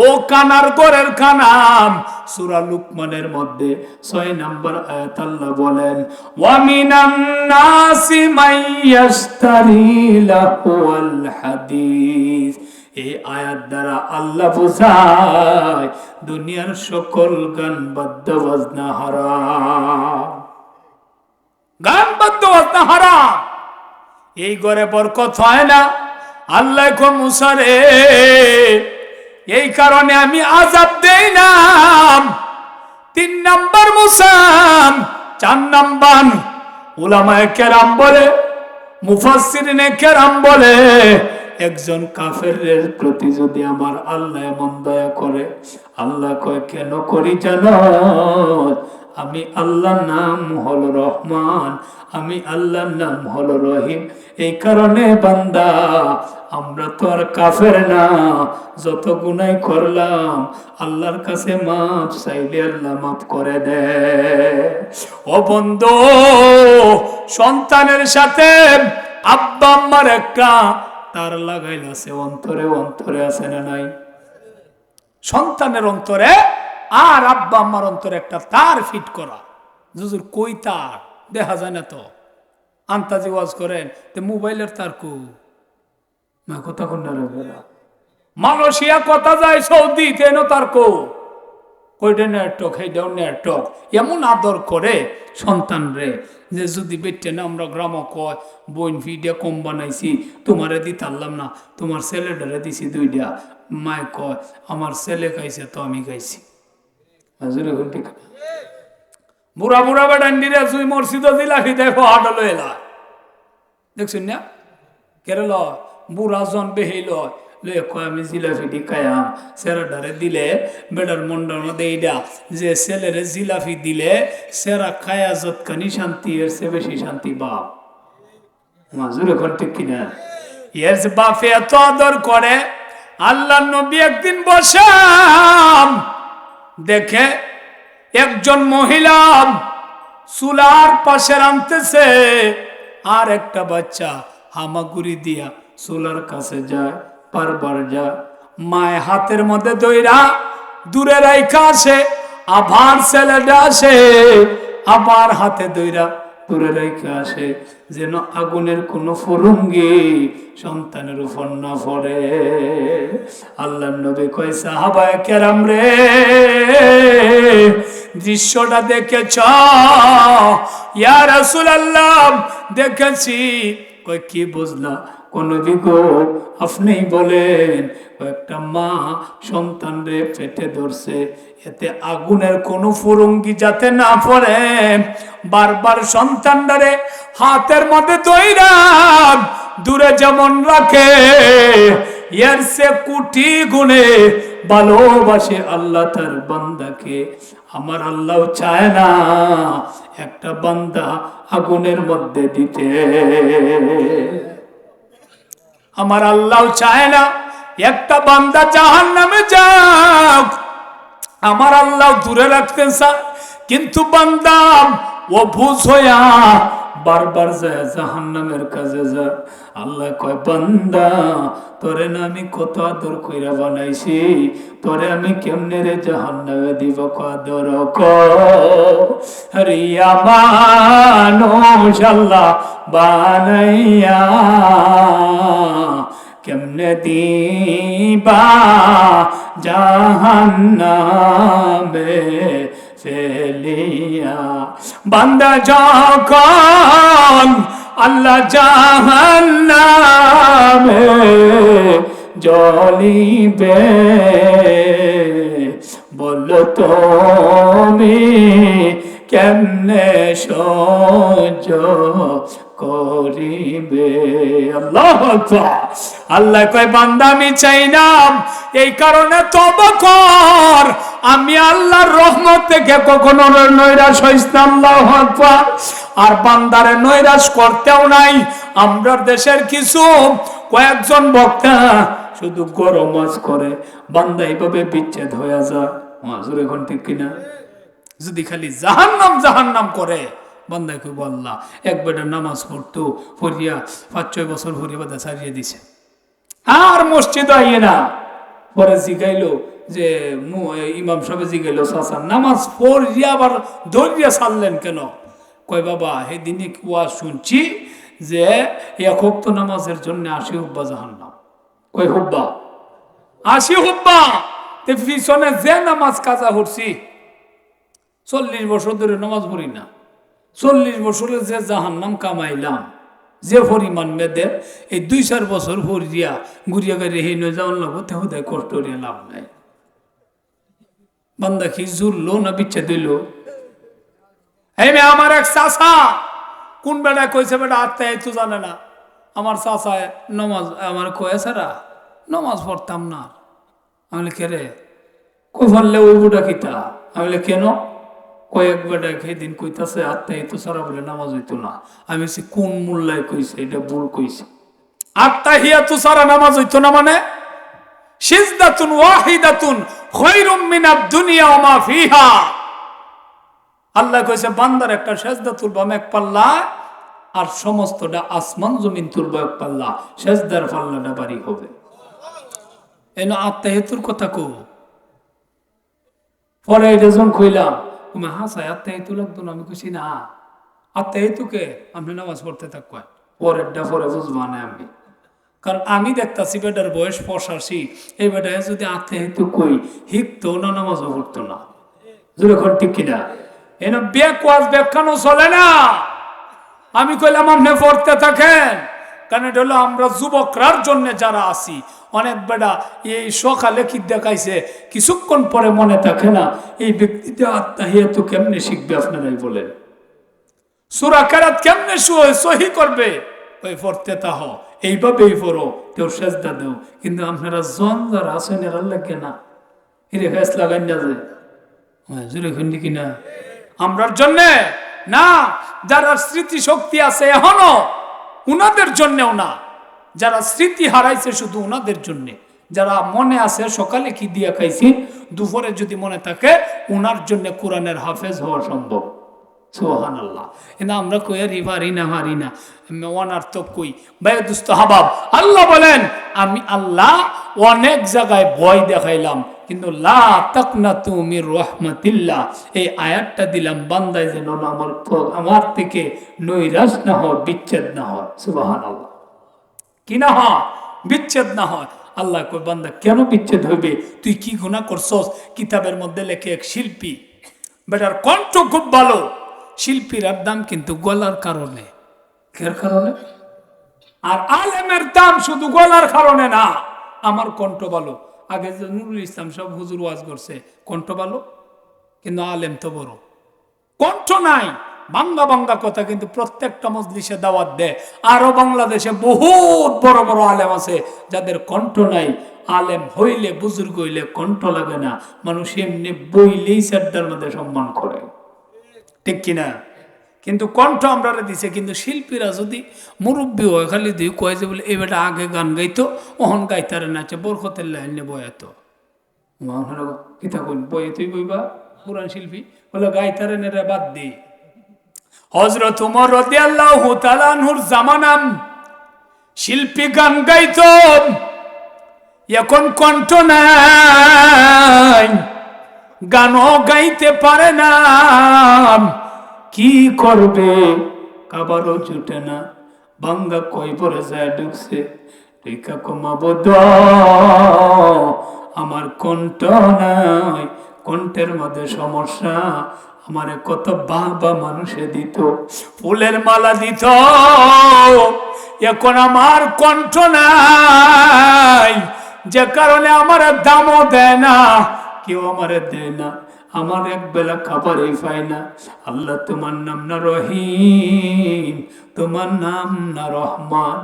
ও কানার গোরের কানাম। সূরা লুকমানের মধ্যে 6 নম্বর আয়াত আল্লাহ বলেন, ওয়া মিনান নাসি মাইয়াশতারি লাহুল হাদিস। এই আয়াত দ্বারা আল্লাহ বোঝায় দুনিয়ার সকল গান বাদ্য বাজনা হারাম। গান বাদ্য বাজনা হারাম। এই ঘরে বরকত হয় না। আল্লাহ কো মুসা রে, এই কারণে আমি আযাব দেই না। 3 নাম্বার মুসা, 4 নাম্বার উলামায়ে কেরাম বলে, মুফাসসিরিনে কেরাম বলে, একজন কাফেরের প্রতি যদি আমার আল্লাহ এমন দয়া করে, আল্লাহ কয় কেন করি জানো? আমি আল্লাহর নাম হলো রহমান, আমি আল্লাহর নাম হলো রহিম। এই কারণে বান্দা, আমরা তো আর কাফের না, যত গুনাহ করলাম আল্লাহর কাছে মাফ চাইলে আল্লাহ মাফ করে দেয়। ও বন্ধু, সন্তানের সাথে আব্বা আম্মার একটা তার লাগাইল আছে, অন্তরে আছে না নাই? সন্তানের অন্তরে আর আব্বা আম্মার অন্তরে একটা তার ফিট করা। হুজুর কই তার দেখা যায় না তো, আন্তাজি ওয়াজ করেন তে মোবাইলের তার কো না, কথা কোন না, মালয়েশিয়া কথা যায়, সৌদি তেন তার কো, কইটা নেটক সেইটাও নেটক, এমন আদর করে সন্তান রে যে যদি বেটে না আমরা গ্রাম কয় বোন ফিডিয়া কম বানাইছি তোমারে দিতে পারলাম না, তোমার ছেলেটারে দিছি দুইটা, মায় কয় আমার ছেলে খাইছে তো আমি খাইছি। বুড়া বুড়া বেটান্ডিরে তুই মসজিদ দিলাফি দেখো হাডলো এলা দেখছেন না কেরল বুড়া জন বেহে লয় লয়ে কয় আমি জিলাফি খায়াম সেরাটারে দিলে বেটার মন্ডার মধ্যে এইটা যে ছেলেরে জিলাফি দিলে সেরা খায়া যতখানি শান্তি এর চেয়ে বেশি শান্তি বাপ মাজুর এখন ঠিক কিনা এর যে বাপে এত আদর করে। আল্লাহ নবী একদিন বসাম দেখে একজন মহিলা চুলার পাশে রাঁধতেছে আর একটা বাচ্চা হামাগুড়ি দিয়া চুলার কাছে যায়, বারবার যায়, মায়ের হাতের মধ্যে দইরা দূরে রাইখা আসে, আবার ছেলেটা আসে আবার হাতে দইরা দূরে রাইখা আসে, যেন আগুনের কোনো ফুরুঙ্গি সন্তানের উপর না পড়ে। আল্লাহর নবী কয় সাহাবায়ে কেরাম রে দৃশ্যটা দেখেছ? ইয়া রাসূলুল্লাহ দেখেছি। কয় কি বুঝলা? কোন বিগো আপনি বলেন। একটা মা সন্তান রে পেটে ধরছে, এতে আগুনের কোনো ফুরুঙ্গি যাতে না পড়ে বারবার সন্তানটারে হাতের মধ্যে দইরা দূরে যেমন রাখে, এর সে কোটি গুণে ভালোবাসে আল্লাহ তার বান্দাকে। আমার আল্লাহ চায় না একটা বান্দা আগুনের মধ্যে দিতে, আমার আল্লাহ চায় না একটা বান্দা জাহান্নামে যাক, আমার আল্লাহ দূরে রাখতে চায়। কিন্তু বান্দা ও বুঝ হইয়া বারবার যায় জাহান্নামের কাছে যা। আল্লাহ কয় বান্দা তোরে না আমি কত আদর কইরা বানাইছি, তোরে আমি কেমনে রে জাহান্নামে দিব কদর রিয়া মানুষ আল্লাহ বানাইয়া কেমনে দিবা জাহান্নামে ফেলিয়া। বান্দা যখন আল্লাহ জাহান্নামে জ্বলিবে বলো তুমি কেমনে সহ্য করিবে। আল্লাহ আল্লাহ কয় বান্দা আমি চাই না, এই কারণে তওবা কর, আমি আল্লাহর রহমত থেকে কখনো নৈরাশ হইস না। আল্লাহু আকবার। আর বান্দারে নৈরাশ করতেও নাই। আমরা দেশের কিছু কয়েকজন বক্তা শুধু গরম ওয়াজ করে, বান্দা এইভাবে বিচ্ছেদ হয়ে যায়। মাজুর এখন ঠিক কিনা? যদি খালি জাহান্নাম জাহান্নাম করে বান্দায় কই বললা এক বেটা নামাজ পড়তো পড়িয়া 5-6 বছর ভরিয়া বাদা ছাড়িয়ে দিছে, আর মসজিদ আইয়ে না। পরে জিগাইলো যে ইমাম সাহেব জিগাইলো চাচা নামাজ পড়িয়া আবার ধরিয়া ছাড়লেন কেন? কয় বাবা সেদিনে ওয়াজ শুনছি যে 1 ওয়াক্ত নামাজের জন্য 80 হুব্বা জাহান্নাম। কয় হুব্বা? 80 হুব্বা। তে পিছনে যে নামাজ কাজা করছি 40 বছর ধরে নামাজ পড়ি না, 40 বছরে যে জাহান্নাম কামাইলাম, যে পরিমাণ মেয়েদের এই 2-4 বছর ভরিয়া ঘুরিয়া গাড়ি হেন যাওয়ার লাগতে হতে কষ্ট করিয়া লাভ নাই। বান্দা কি জুরলো না বিচ্ছেদ দিল? এই মেয়ে আমার এক চাচা কোন বেটা কইছে বেটা আত্মায় তো জানে না। আমার চাচায় নমাজ আমার কয়ে সারা নমাজ পড়তাম না। আমি কে রে? কই ফললে ওই বুড়া কিতা? আমি কেন? কয়েক বেটা সেদিন কইতাছে আত্মায় তো সারা বলে নামাজ হইতো না। আমি কোন মোল্লায় কইছে? এটা ভুল কইছে। আত্তাহিয়াতু সারা নামাজ হইতো না মানে সিজদাতুন ওয়াহিদাতুন খায়রুম মিনাদ দুনিয়া ওয়া মা ফিহা। আল্লাহ কইছে বান্দার একটা সিজদা তুলবা এক পাল্লা, আর সমস্তটা আসমান জমিন তুলবা এক পাল্লা, সিজদার পাল্লাটা বাড়ি হবে। এনো আত্তাহিয়াতুর কথা কো। পরে এটা যখন কইলাম তুমি হাসায় আত্তাহিয়াতু লাগতো না, আমি কইছি না আত্তাহিয়াতুকে আপনি নামাজ পড়তে থাকবা, পরেরটা পরে বুঝবা না আমি। কারণ আমি দেখতাছি বেটার বয়স 85, এই বেটায় যদি আত্মাহিত কই হিকতো না নামাজও পড়তো না। যেরকম ঠিক কিনা এনে বেকওয়াজ বেকানো চলে না। আমি কইলাম আপনি পড়তে থাকেন, কারণ এটা হলো আমরা যুবকরার জন্য যারা আছি। অনেক বেটা এই সকালে কি দেখাইছে কিছুক্ষণ পরে মনে থাকে না, এই ব্যক্তিটা আত্মাহিয়াতু কেমনে শিখবে আপনারাই বলেন, সূরা কেরাত কেমনে সহি করবে, ওই পড়তে তাহ এইভাবেই পড়ো, কেউ সেজদা দেও। কিন্তু আপনারা জন যারা আছেন এরা লাগে না, এরে ফেস লাগাই না যায় জুড়ে খুন্ডি কিনা আমরার জন্যে না, যারা স্মৃতি শক্তি আছে এখনো উনাদের জন্যেও না, যারা স্মৃতি হারাইছে শুধু উনাদের জন্যে, যারা মনে আছে সকালে কি দিয়া খাইছি দুপুরে যদি মনে থাকে উনার জন্য কোরআনের হাফেজ হওয়া সম্ভব। সুবহানাল্লাহ। কিন্তু আমরা কই আর পারি না অনার্থক কই ভাই দুস্থ হাবাব। আল্লাহ বলেন আমি আল্লাহ অনেক জায়গায় ভয় দেখাইলাম, কিন্তু লা তাকনাতু মির রাহমাতিল্লাহ এই আয়াতটা দিলাম বান্দায় যেন আমার থেকে নৈরাশ না হয়, বিচ্ছেদ না হয়। সুবহানাল্লাহ। কি না হয়? বিচ্ছেদ না হয়। আল্লাহ কই বান্দা কেন বিচ্ছেদ হইবে, তুই কি গুনাহ করছস? কিতাবের মধ্যে লেখে এক শিল্পী, বেটার কণ্ঠ খুব ভালো, শিল্পীর দাম কিন্তু গলার কারণে, কের কারণে? আর আলেমের দাম শুধু গলার কারণে না। আমার কণ্ঠ ভালো, আগে যে নুরুল ইসলাম সব হুজুর ওয়াজ করছে কণ্ঠ ভালো, কিন্তু আলেম তো বড় কণ্ঠ নাই, বাংলা বাংলা কথা কিন্তু প্রত্যেকটা মজলিসে দাওয়াত দেয়। আরো বাংলাদেশে বহুত বড় বড় আলেম আছে যাদের কণ্ঠ নাই। আলেম হইলে বুজুর্গ হইলে কণ্ঠ লাগে না, মানুষ এমনি বইলেই সেটার মধ্যে সম্মান করে, ঠিক কিনা? কিন্তু কণ্ঠ আমরা দিছে। কিন্তু শিল্পীরা যদি মুরব্বী হয় খালি দুই কয় যে বলে এই বেটা আগে গান গাইতো ওহন গাইতারে নাচে বরকতের লাইনে বয়াত কিতা কইন বয়ে তুই বইবা পুরান শিল্পী বলে গাইতারে নেরা বাদ দি। হযরত ওমর রাদিয়াল্লাহু তাআলা আনহুর জামানাম শিল্পী গান গাইতো, এখন কণ্ঠ নাই, গানও গাইতে পারে না, কি করবে কাবারও জুটে না, বাঙ্গা কই পরে যায় ঢুকছে, টিকা কমাবো আমার কণ্ঠ নাই, কণ্ঠের মধ্যে সমস্যা। আমারে কত বাবা মানুষে দিত, ফুলের মালা দিত, এখন আমার কণ্ঠ নাই, যে কারণে আমার দামও দেয় না, কেউ আমারে দেয় না, আমার এক বেলা খাবারই পাই না। আল্লাহ তোমার নাম না রহিম, তোমার নাম না রহমান,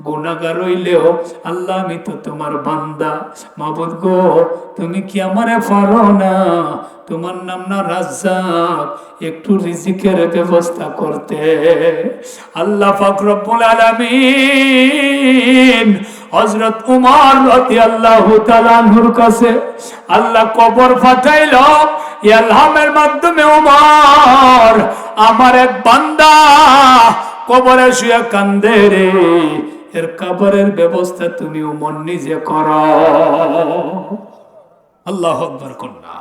গুনাহগার হইলেও আল্লাহ আমি তো তোমার বান্দা, মাবুদ গো তুমি কি আমারে পারো না? তোমার নাম না রাজ্জাক, একটু রিজিকের ব্যবস্থা করতে। আল্লাহ পাক রব্বুল আলামিন হযরত উমর রাদিয়াল্লাহু তাআলা আনহুর কাছে আল্লাহ কবর পাঠাইল, ইলহামের মাধ্যমে উমর আমার এক বান্দা কবরে শুয়ে কান্দে রে, এর কবরের ব্যবস্থা তুমি উমর নিজে করো। আল্লাহু আকবার কন্যা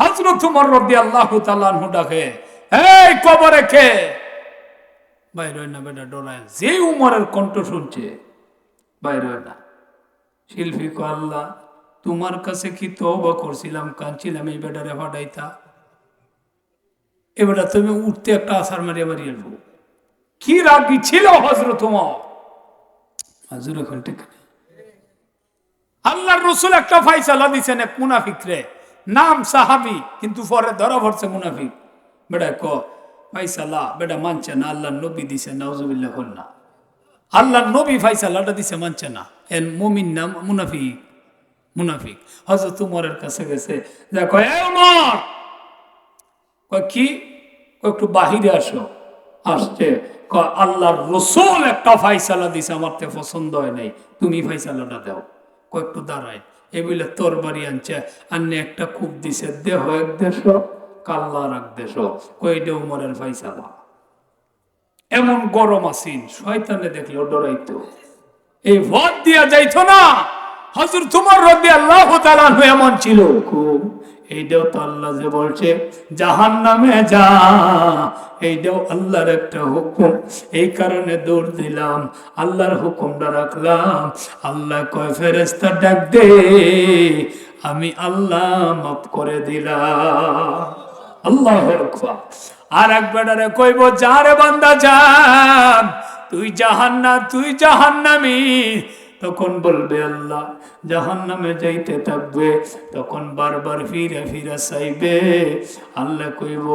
হযরত উমর রাদিয়াল্লাহু তাআলা আনহু ডাকে, এই কবরে কে? বাইরে হয় না বেটা, ডরায়। যে উমরের কণ্ঠ শুনছে বাইরে হয় না। শিল্পী কো আল্লাহ তোমার কাছে কি তওবা করছিলাম, কাঁদছিলাম এই বেটারে ফাটাইতা, এ বেটা তুমি উঠতে একটা আছাড় মারিয়া মারিয়ে এলো। কি রাগি ছিল হযরত উমর। হাজুর এখন ঠিক আল্লাহর রাসূল একটা ফয়সালা দিছেন এক মুনাফিকরে, নাম সাহাবী কিন্তু পরে ধরা পড়ছে মুনাফিক। বেটা ক ফয়সালা বেটা মানছে না, আল্লাহর নবী দিছে, নাউজুবিল্লাহ কন্না আল্লাহর নবী ফয়সালাটা দিছে মানছে না, এর মুমিন না মুনাফিক? মুনাফিক। হযরত উমরের কাছে গেছে, যা কয় এ উমর, কয় কি? একটু বাহিরে আসো। আসছে, কয় আল্লাহর রাসূল একটা ফয়সালা দিছে, আমার তো পছন্দ হয় নাই, তুমি ফয়সালাটা দাও। কয় একটু দাঁড়ায়, এই বলে তোর বাড়ি আনছে, আন্নে একটা কূপ দিছে, দেহ এক দেশ কাল্লা রাখ দেশ, কয় এটা উমরের ফয়সালা। এমন গরম আসিন, শয়তানে দেখলেও ডরাইতো, এই ভোট দিয়া যাইতো না। হযরত উমর রাদিয়াল্লাহু তাআলা আনহু এমন ছিল, এইটাও তো আল্লাহ যে বলছে জাহান্নামে যা, এইটাও আল্লাহর একটা হুকুম, এই কারণে দৌড় দিলাম, আল্লাহর হুকুমটা রাখলাম। আল্লাহ কয় ফেরেশতা ডাক দে, আমি আল্লাহ মাফ করে দিলাম। আল্লাহু আকবার। আর এক বেটারে কইব, যারে বান্দা যান, তুই জাহান্নামী। তখন বলবে আল্লাহ, জাহান্নামে যাইতে থাকবে। তখন বারবার ফিরে ফিরে চাইবে। আল্লাহ কইব,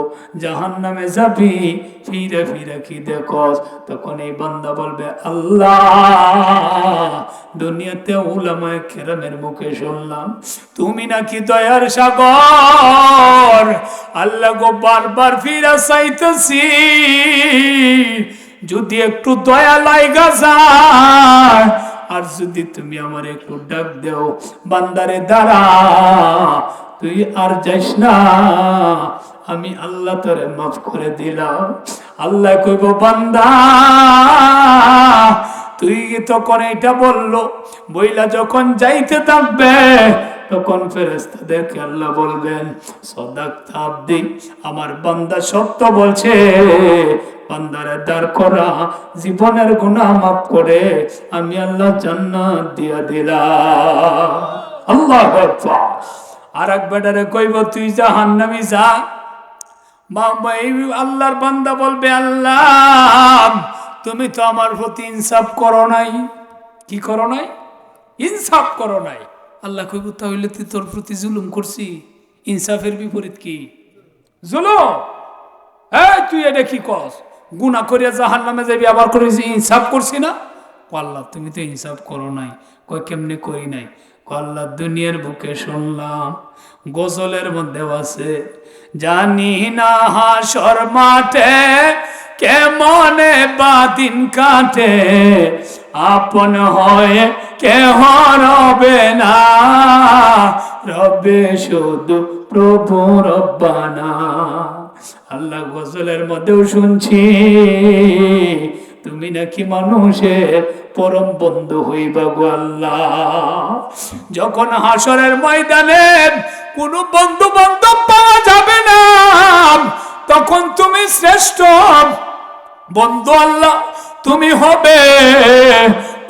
জাহান্নামে যাবি, ফিরে ফিরে কি দেখস? তখন এই বান্দা বলবে, আল্লাহ, দুনিয়াতে উলামায়ে কেরামের মুখে শুনলাম তুমি নাকি দয়ার সাগর। আল্লাহ গো, বারবার ফিরে চাইতেছি, যদি একটু দয়া লাইগা যায়, আর যদি তুমি আমার একটু ডাক দেও, বান্দারে দাঁড়া, তুই আর যাইস না, আমি আল্লাহ তোরে মাফ করে দিলাম। আল্লাহ কইব, বান্দা, তুই তখন এটা বললো বইলা যখন যাইতে থাকবে, তখন ফেরেশতাদেরকে আল্লাহ বলবেন, সাদাকতা আব্দি, আমার বান্দা সত্য বলছে, বান্দারে দাঁড় করা, জীবনের গুনাহ মাফ করে আমি আল্লাহ জান্নাত দিয়া দিলাম। আল্লাহু আকবার। আর এক বেটারে কইব, তুই জাহান্নামী যা। বাবা, এই আল্লাহর বান্দা বলবে, আল্লাহ, তুমি তো আমার প্রতি ইনসাফ করো নাই। কি করো নাই? ইনসাফ করো নাই। আল্লাহ কইব, তাহলে তুই তোর প্রতি জুলুম করছি। ইনসাফের বিপরীত কি? জুলুম। এই তুই এটা কি কস? গুনাহ করিয়া জাহান্নামে যাবি, আবার করেছি ইনসাফ করছি না? আল্লাহ, তুমি তো ইনসাফ করো নাই। কয়, কেমনে করি নাই? আল্লাহ, দুনিয়ার বুকে শুনলাম, গজলের মধ্যে আছে, জানি না হাসর মাঠে কেমনে বাদিন কাটে, আপন হয় কেহ রবে না, রবে শুধু প্রভু রব্বানা। আল্লাহ গজলের মধ্যেও শুনছি, তুমি নাকি মানুষের পরম বন্ধু হইবা গো আল্লাহ। যখন হাসরের ময়দানে কোনো বন্ধু বান্ধব পাওয়া যাবে না, তখন তুমি শ্রেষ্ঠ বন্ধু আল্লাহ তুমি হবে।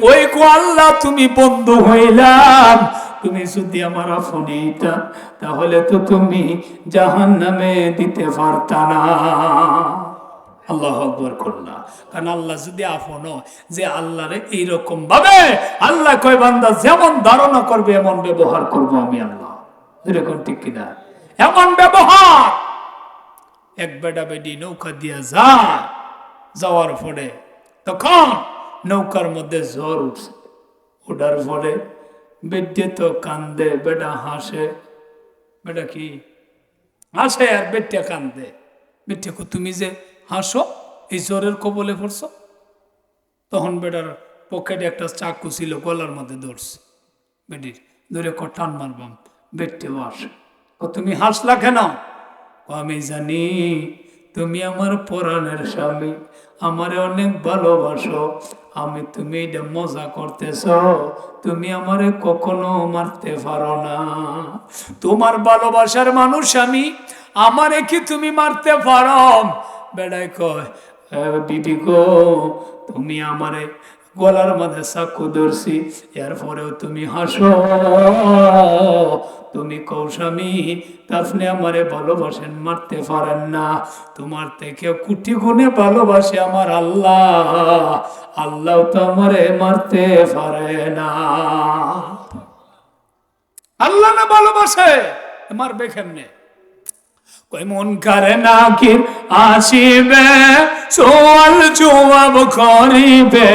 ওই গো আল্লাহ, তুমি বন্ধু হইলাম, তুমি যদি আমার আপন হইতা, তাহলে তো তুমি জাহান্নামে দিতে পারতা না। আল্লাহু আকবার করলা। কারণ আল্লাহ যদি আপন, যে আল্লাহরে এইরকম ভাবে আল্লাহ কয়, বান্দা যেমন ধারণা করবে এমন ব্যবহার করব আমি আল্লাহ। এরকম ঠিক কিনা? এমন ব্যবহার। এক বেটা বেডি নৌকা দিয়া যাওয়ার পরে তখন নৌকার মধ্যে ঝড় উঠছে। ওঠার পরে বেডে তো কান্দে, বেটা হাসে। বেটা কি হাসে আর বেটে কান্দে। বেটে তুমি যে হাসো, এই জ্বরের কবলে পড়ছো। তখন বেটার পকেটে একটা চাকু ছিল, গলার মধ্যে ধরছে। বেটির ধরে টান মারবাম, বেটেও আসে। তুমি হাসলা কেন? আমি জানি তুমি আমার পরাণের স্বামী, আমারে অনেক ভালোবাসো। তুমি এটা মজা করতেছ, তুমি আমারে কখনো মারতে পারো না। তোমার ভালোবাসার মানুষ আমি, আমারে কি তুমি মারতে পারো? বেড়াই কয়, বিবি গো, তুমি আমারে গলার মধ্যে চাকু ধরছি, এরপরেও তুমি হাসো। তুমি কৌস্বামী, আপনি আমারে ভালোবাসেন, মারতে পারেন না। তোমার থেকে কোটি গুণে ভালোবাসে আমার আল্লাহ। আল্লাহ তো আমারে মারতে পারে না। আল্লাহ না ভালোবাসে, মারবে কেমনে? কই মন করে নাকির আসিবে, সোয়াল জবাব করিবে,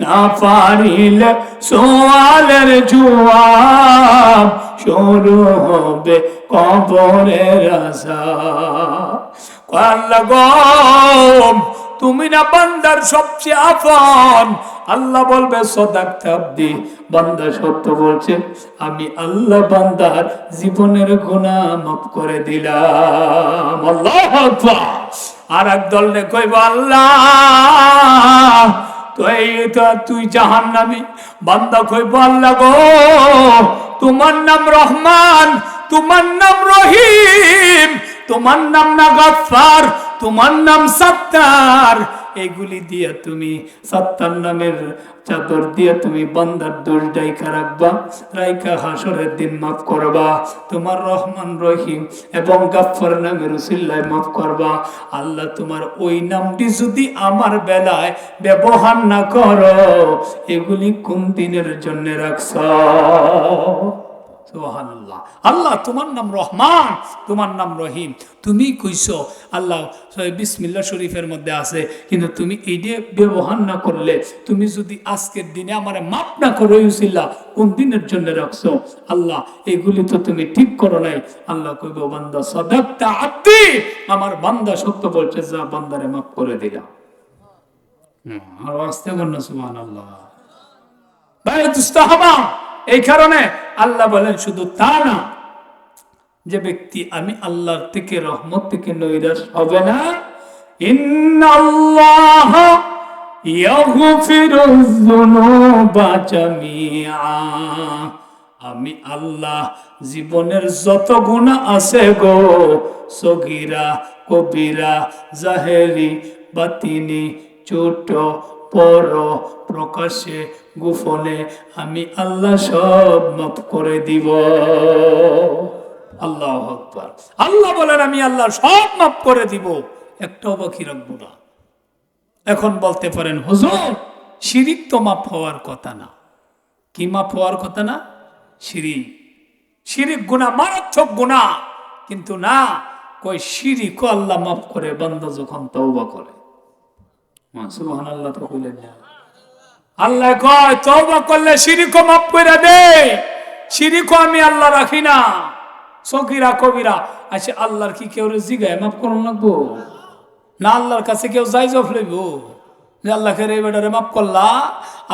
না পারিলে সোয়ালের জবাব শুরু হবে কবরের আযাব। আল্লাহ গো, তুমি না বান্দার সবচেয়ে আপন। আল্লাহ বলবে, সাদাকতা আব্দি, বান্দা সত্য বলছে, আমি আল্লাহ বান্দার জীবনের গুনাহ মাফ করে দিলাম। আল্লাহু আকবার। আর এক দলে কইব, আল্লাহ তুই জাহান্নামী। বান্দা কইব, আল্লাহ গো, তোমার নাম রহমান, তোমার নাম রহিম, তোমার নাম না গফফার, তোমার নাম সত্তার, এইগুলি দিয়ে তুমি সাত্তার নামের চাদর দিয়ে তুমি বান্দার দোষ ডাইকা রাখবা, রাইকা হাসরের দিন মাফ করবা। তোমার রহমান রহিম এবং গাফফার নামের উসিলায় মাফ করবা। আল্লাহ তোমার ওই নামটি যদি আমার বেলায় ব্যবহার না করো, এগুলি কোন দিনের জন্য রাখছ? সুবহানাল্লাহ। আল্লাহ তোমার নাম রহমান, তোমার নাম রহিম, তুমি কইছো আল্লাহ বিসমিল্লাহ শরীফের মধ্যে আছে, কিন্তু তুমি এইটা ব্যবহার না করলে, তুমি যদি আজকের দিনে আমারে মাফ না করে ইউসিল্লাহ কোন দিনের জন্য রাখছো? আল্লাহ এগুলি তো তুমি ঠিক করো নাই। আল্লাহ কইব বান্দা সাদাকতা আব্দি, আমার বান্দা সত্য বলছে, যা বান্দারে মাফ করে দিলাম। আর আস্তে বলুন সুবহানাল্লাহ। ভাই দুস্তাহাবা, এই কারণে আল্লাহ বলেন শুধু তা না, যে ব্যক্তি আমি আল্লাহর থেকে রহমত থেকে নৈরাশ হবে না, ইন্নাল্লাহ ইয়াগফিরুয যুনুবা জামিআ, আমি আল্লাহ জীবনের যত গুনাহ আছে গো, সগীরা কবিরা জাহেরি বাতিনি ছোট বড় প্রকাশ্যে গোপনে আমি আল্লাহ সব মাফ করে দিব। আল্লাহু আকবার। আল্লাহ বলেন আমি আল্লাহ সব মাফ করে দিব, একটাও বাকি রাখবো না। এখন বলতে পারেন হুজুর শিরিক তো মাফ হওয়ার কথা না। কি মাফ হওয়ার কথা না? শিরিক। শিরিক গুনাহ, মারাত্মক গুনাহ। কিন্তু না, কই শিরিকও আল্লাহ মাফ করে বান্দা যখন তওবা করে। সুবহানাল্লাহ তো কইলেন না? আল্লাহ কয় তওবা করলে শিরিকও মাফ করে দে। শিরিকও আমি আল্লাহ রাখি না। সগীরা কবিরা আছে আল্লাহর কি কেউ জিগায় মাফ করুন লাগবো না? আল্লাহর কাছে কেউ যাই জব লইব যে আল্লাহকে রে বেটারে মাফ করলা?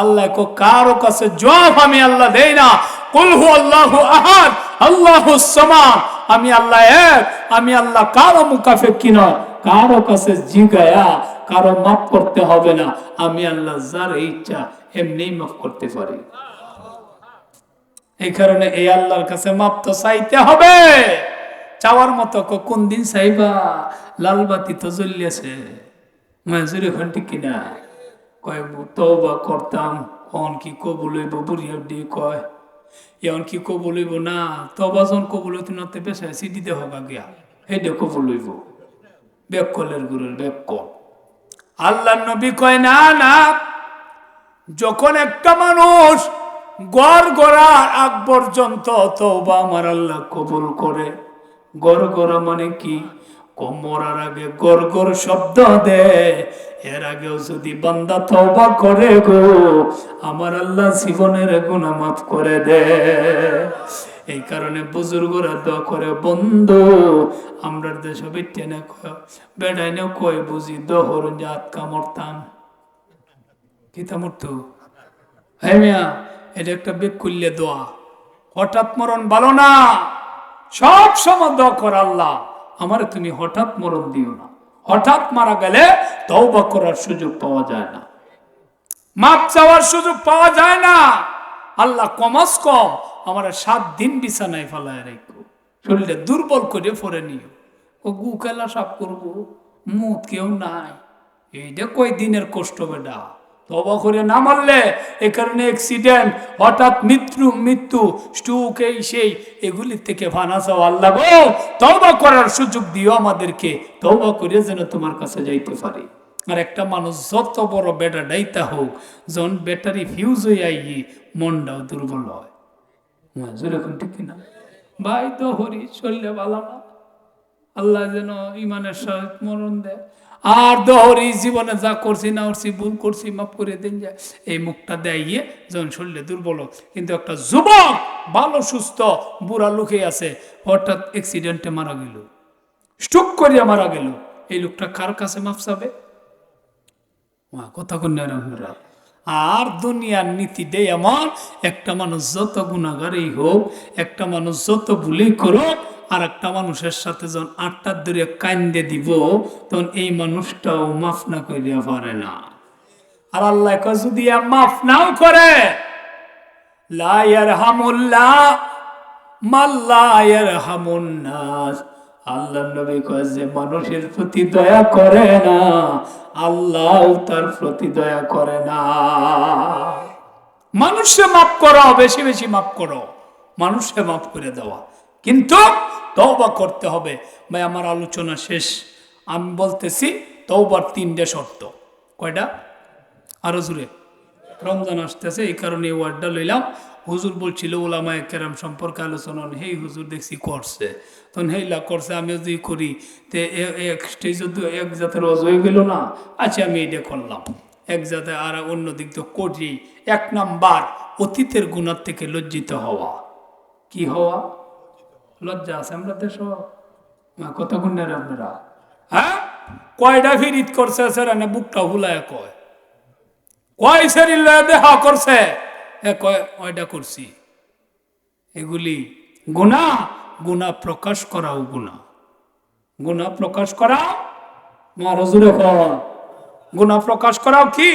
আল্লাহ কো কারো কাছে জবাব আমি আল্লাহ দেই না। কুল হু আল্লাহু আহাদ আল্লাহুস সামাদ, আমি আল্লাহ এক, আমি আল্লাহ কারো মুকাফেকি নয়। কারো কাছে জিগায়া কারো মাফ করতে হবে না। আমি আল্লাহ যার ইচ্ছা এমনি মাফ করতে পারি। এই কারণে এই আল্লাহর কাছে মাপ তো চাইতে হবে। চাওয়ার মতো কোন দিন চাইবা? লাল বাতি তো জ্বলিয়েছে, মাজুরি ঘন্টি কিনা কয় তওবা করতাম, কন কি কবুল হইব? বুড়িয়া দিয়ে কয় এখন কি কবুল হইব না? তওবা যখন কবুল হইতে নাতে বেশা সিডি দেহ গিয়া সেইটা কবুল হইব। বেকলের গুরুর বেক। আল্লাহ নবী কয় না না, যখন একটা মানুষ গড় গড়ার আগ পর্যন্ত তওবা আমার আল্লাহ কবুল করে। গড় গড়া মানে কি? মরার আগে গড় গড় শব্দ দে, এর আগেও যদি বান্দা তওবা করে গো, আমার আল্লাহ জীবনের গুনাহ মাফ করে দে। এই কারণে বুজুর্গরা দোয়া করে, বন্ধু আমরা দেশে বেটে না কয় বেড়াই না কয় বুঝি দহর জাত কামড়তাম কিতা মরতো। হ্যাঁ মিয়া, এটা একটা বেকুল্যে দোয়া। হঠাৎ মরণ ভালো না। সব সময় দোয়া কর, আল্লাহ আমারে তুমি হঠাৎ মরণ দিও না। হঠাৎ মারা গেলে তওবা করার সুযোগ পাওয়া যায় না, মাপ চাওয়ার সুযোগ পাওয়া যায় না। আল্লাহ কমাস কম আমার 7 দিন বিছানায় ফেলায় রেখো, শরীরে দুর্বল করে পরে নিও। ও গু খেলা সাপ করবো, মুখ কেউ নাই, এইটা কয় দিনের কষ্ট বেটা। তওবা করে না মারলে এ কারণে অ্যাক্সিডেন্ট, হঠাৎ মৃত্যু, স্ট্রোক, এই সেই এগুলির থেকে ফানা চাও। আল্লাহ গো তওবা করার সুযোগ দিও আমাদেরকে, তওবা করে যেন তোমার কাছে যাইতে পারি। আর একটা মানুষ যত বড় বেটা ডাইতা হোক, যখন ব্যাটারি ফিউজ হয়ে আইয়ে মনটাও দুর্বল হয়। যেরকম ঠিক কিনা ভাই? তো হরি চললে ভালো না, আল্লাহ যেন ইমানের সহিত মরণ দেয়। আর দহরি জীবনে যা করছি না করছি, ভুল করছি, মাফ করে দিন যায়, এই মুখটা দেয় যখন শরীরে দুর্বল। কিন্তু একটা যুবক ভালো সুস্থ বুড়া লোকে আছে, হঠাৎ অ্যাক্সিডেন্টে মারা গেল, স্ট্রোক করিয়া মারা গেল, এই লোকটা কার কাছে মাফ চাবে? কথা কন্যা। আর দুনিয়ার নীতি দেয় এমন, একটা মানুষ যত গুণাগারই হোক, একটা মানুষ যত ভুলই করুক, আর একটা মানুষের সাথে যখন 8টার ধরে কান্দে দিব, তখন এই মানুষটাও মাফ না করিয়া পারে না। আর আল্লাহ যদি মাফ নাও করে, লা ইয়ারহামুল্লাহ মান লা ইয়ারহামুন নাস, আল্লাহ নবী কয় যে মানুষের প্রতি দয়া করে না, আল্লাহ তার প্রতি দয়া করে না। মানুষে মাফ করো, বেশি বেশি মাফ করো, মানুষে মাফ করে দেওয়া, কিন্তু তওবা করতে হবে। ভাই আমার আলোচনা শেষ, আমি বলতেছি তওবার 3টে শর্ত। কয়টা? আরো জোরে। রমজান আসতেছে, এই কারণে এই ওয়ার্ডটা লইলাম। হুজুর বলছিল ওলামায়ে কেরাম সম্পর্কে আলোচনা, হেই হুজুর দেখছি করছে, তখন হেইলা করছে, আমি যদি করি তে এক স্টেজ এক জাতের অজ হয়ে গেল না। আচ্ছা আমি এটা করলাম এক জাতে, আর অন্য দিক তো করি। 1 নাম্বার অতীতের গুনার থেকে লজ্জিত হওয়া। কি হওয়া? লজ্জা আছে আমরা দেশ কথা গুণের আপনারা, হ্যাঁ কয়টা ফিরিত করছে স্যার, বুকটা হুলায় কয় কয় শরীর দেখা করছে, কয় ওইটা করছি। এগুলি গুনাহ, গুনাহ প্রকাশ করাও গুনাহ, গুনাহ প্রকাশ করাও মহাজুরে গুনাহ প্রকাশ করাও কি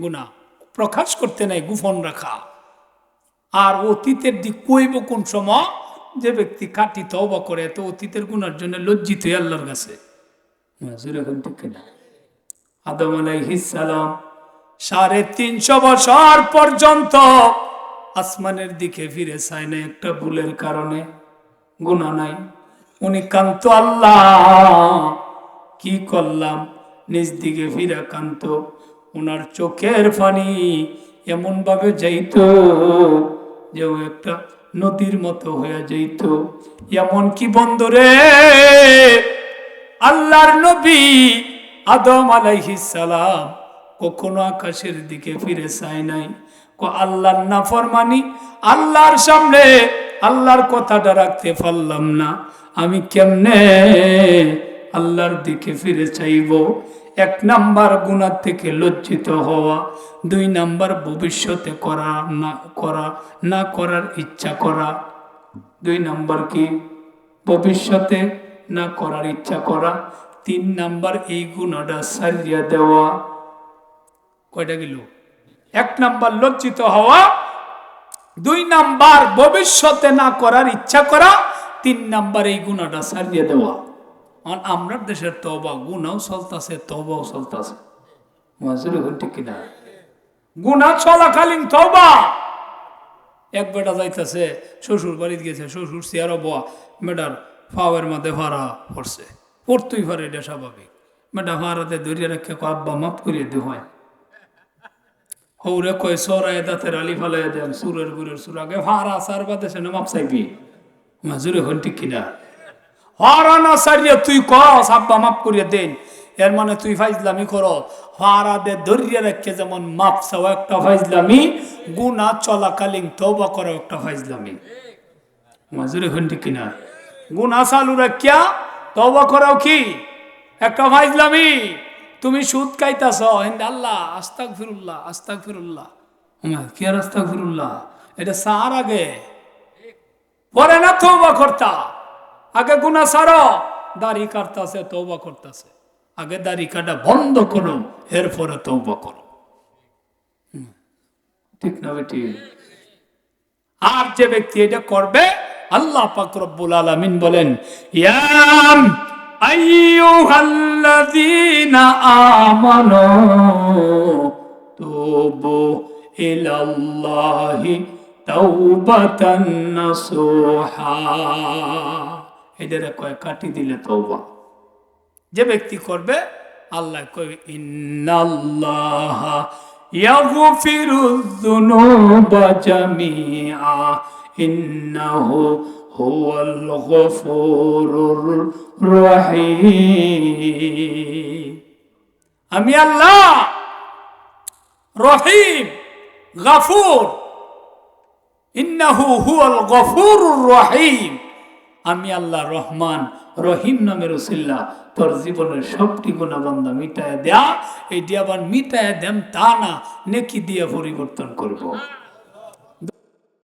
গুনাহ? প্রকাশ করতে নাই, গোপন রাখা। আর অতীতের দিক কইব কোন সময়? যে ব্যক্তি কাটি তওবা করে, তো অতীতের গুনার জন্য লজ্জিত আল্লাহর কাছে। আদম আলাইহিস সালাম 350 বছর পর্যন্ত আসমানের দিকে ফিরে চায় না, একটা ভুলের কারণে। গুনাহ নাই, উনি কান্ত, আল্লাহ কি করলাম, নিজ দিকে ফিরে কান্ত। উনার চোখের পানি এমন ভাবে যাইত যে ও একটা নদীর মতো হয়ে যাইত। এমন কি বন্ধুরে, আল্লাহর নবী আদম আলাইহিস সালাম কখনো আকাশের দিকে ফিরে চায় নাই। আল্লাহর নাফরমানি, আল্লাহর সামনে আল্লাহর কথাটা রাখতে পারলাম না, আমি কেমনে আল্লাহর দিকে ফিরে চাইব? 1 নাম্বার গুনাহ থেকে লজ্জিত হওয়া। 2 নাম্বার ভবিষ্যতে না করার ইচ্ছা করা। 2 নাম্বার কি? ভবিষ্যতে না করার ইচ্ছা করা। 3 নাম্বার এই গুনাহটা ছাড়িয়ে দেওয়া। কয়টা গেল? 1 নাম্বার লজ্জিত হওয়া, 2 নাম্বার ভবিষ্যতে না করার ইচ্ছা করা, 3 নাম্বার এই গুনাহটা ছাড়িয়ে দেওয়া। আমরা দেশের তওবা গুনাও চলতেছে, তওবাও চলতেছে। মাজুরি হল ঠিক কিনা? গুনাহ চলাকালীন তওবা। এক বেটা যাইতেছে শ্বশুর বাড়িতে গেছে, শ্বশুর চেয়ারও বয়া, বেটার ফাওয়ের মধ্যে ভাড়া পড়ছে, পড়তেই পারে, এটা স্বাভাবিক। বেটা ভাড়াতে ধরিয়ে রেখে আব্বা মাফ করিয়ে দে হয়। হৌরে কয় সরাই দাঁতের আলি ফালাই দেন, সুরের গুরের সুর আগে ভাড়া সার বাদে সে মাপ চাইবি। মাজুরি হল ঠিক কিনা? হারা না সারিয়ে তুই কস আব্বা মাফ করিয়ে দেন, এর মানে তুই ফাইজলামি কর। হারা দে ধরিয়ে রেখে যেমন মাপ চাও একটা ফাইজলামি, গুনাহ চলাকালীন তওবা করো একটা ফাইজলামি। মাজুরি হল ঠিক কিনা? গুনাহ চালু রাখিয়া তওবা করাও কি একটা ফাইজলামি। তুমি সুদ খাইতাছ, আল্লাহ আস্তাগফিরুল্লাহ আস্তাগফিরুল্লাহ, কি আর আস্তাগফিরুল্লাহ? এটা সার আগে, পরে না তওবা করতা। আগে গুনাহ ছাড়ো, দাড়ি কাটতাছে তওবা করতেছে, আগে দাড়ি কাটা বন্ধ করো, এরপরে তওবা করো। ঠিক না বেটি? আর যে ব্যক্তি এটা করবে, আল্লাহ পাক রব্বুল আলামিন বলেন, ইয়া আইয়ুহাল্লাযীনা আমানু তুবু ইলাল্লাহি তাওবাতান নাসুহা। এদের কয় কাটি দিলে তওবা। যে ব্যক্তি করবে, আল্লাহ কয় ইন্নাল্লাহা ইয়াগফিরুয যুনুবা জামিআ ইন্নাহু হুয়াল গফুরুর রহিম। আমি আল্লাহ রহিম, গফুর। ইন্নাহু হুয়াল গফুরুর রহিম। আমি আল্লাহ রহমান রহিম নামের উসিলা তোর জীবনের সবটি গুনাহ বান্দা মিটায় দেয়া। এটি আবার মিটায় দেন তা না, নেকি দিয়ে পরিবর্তন করব।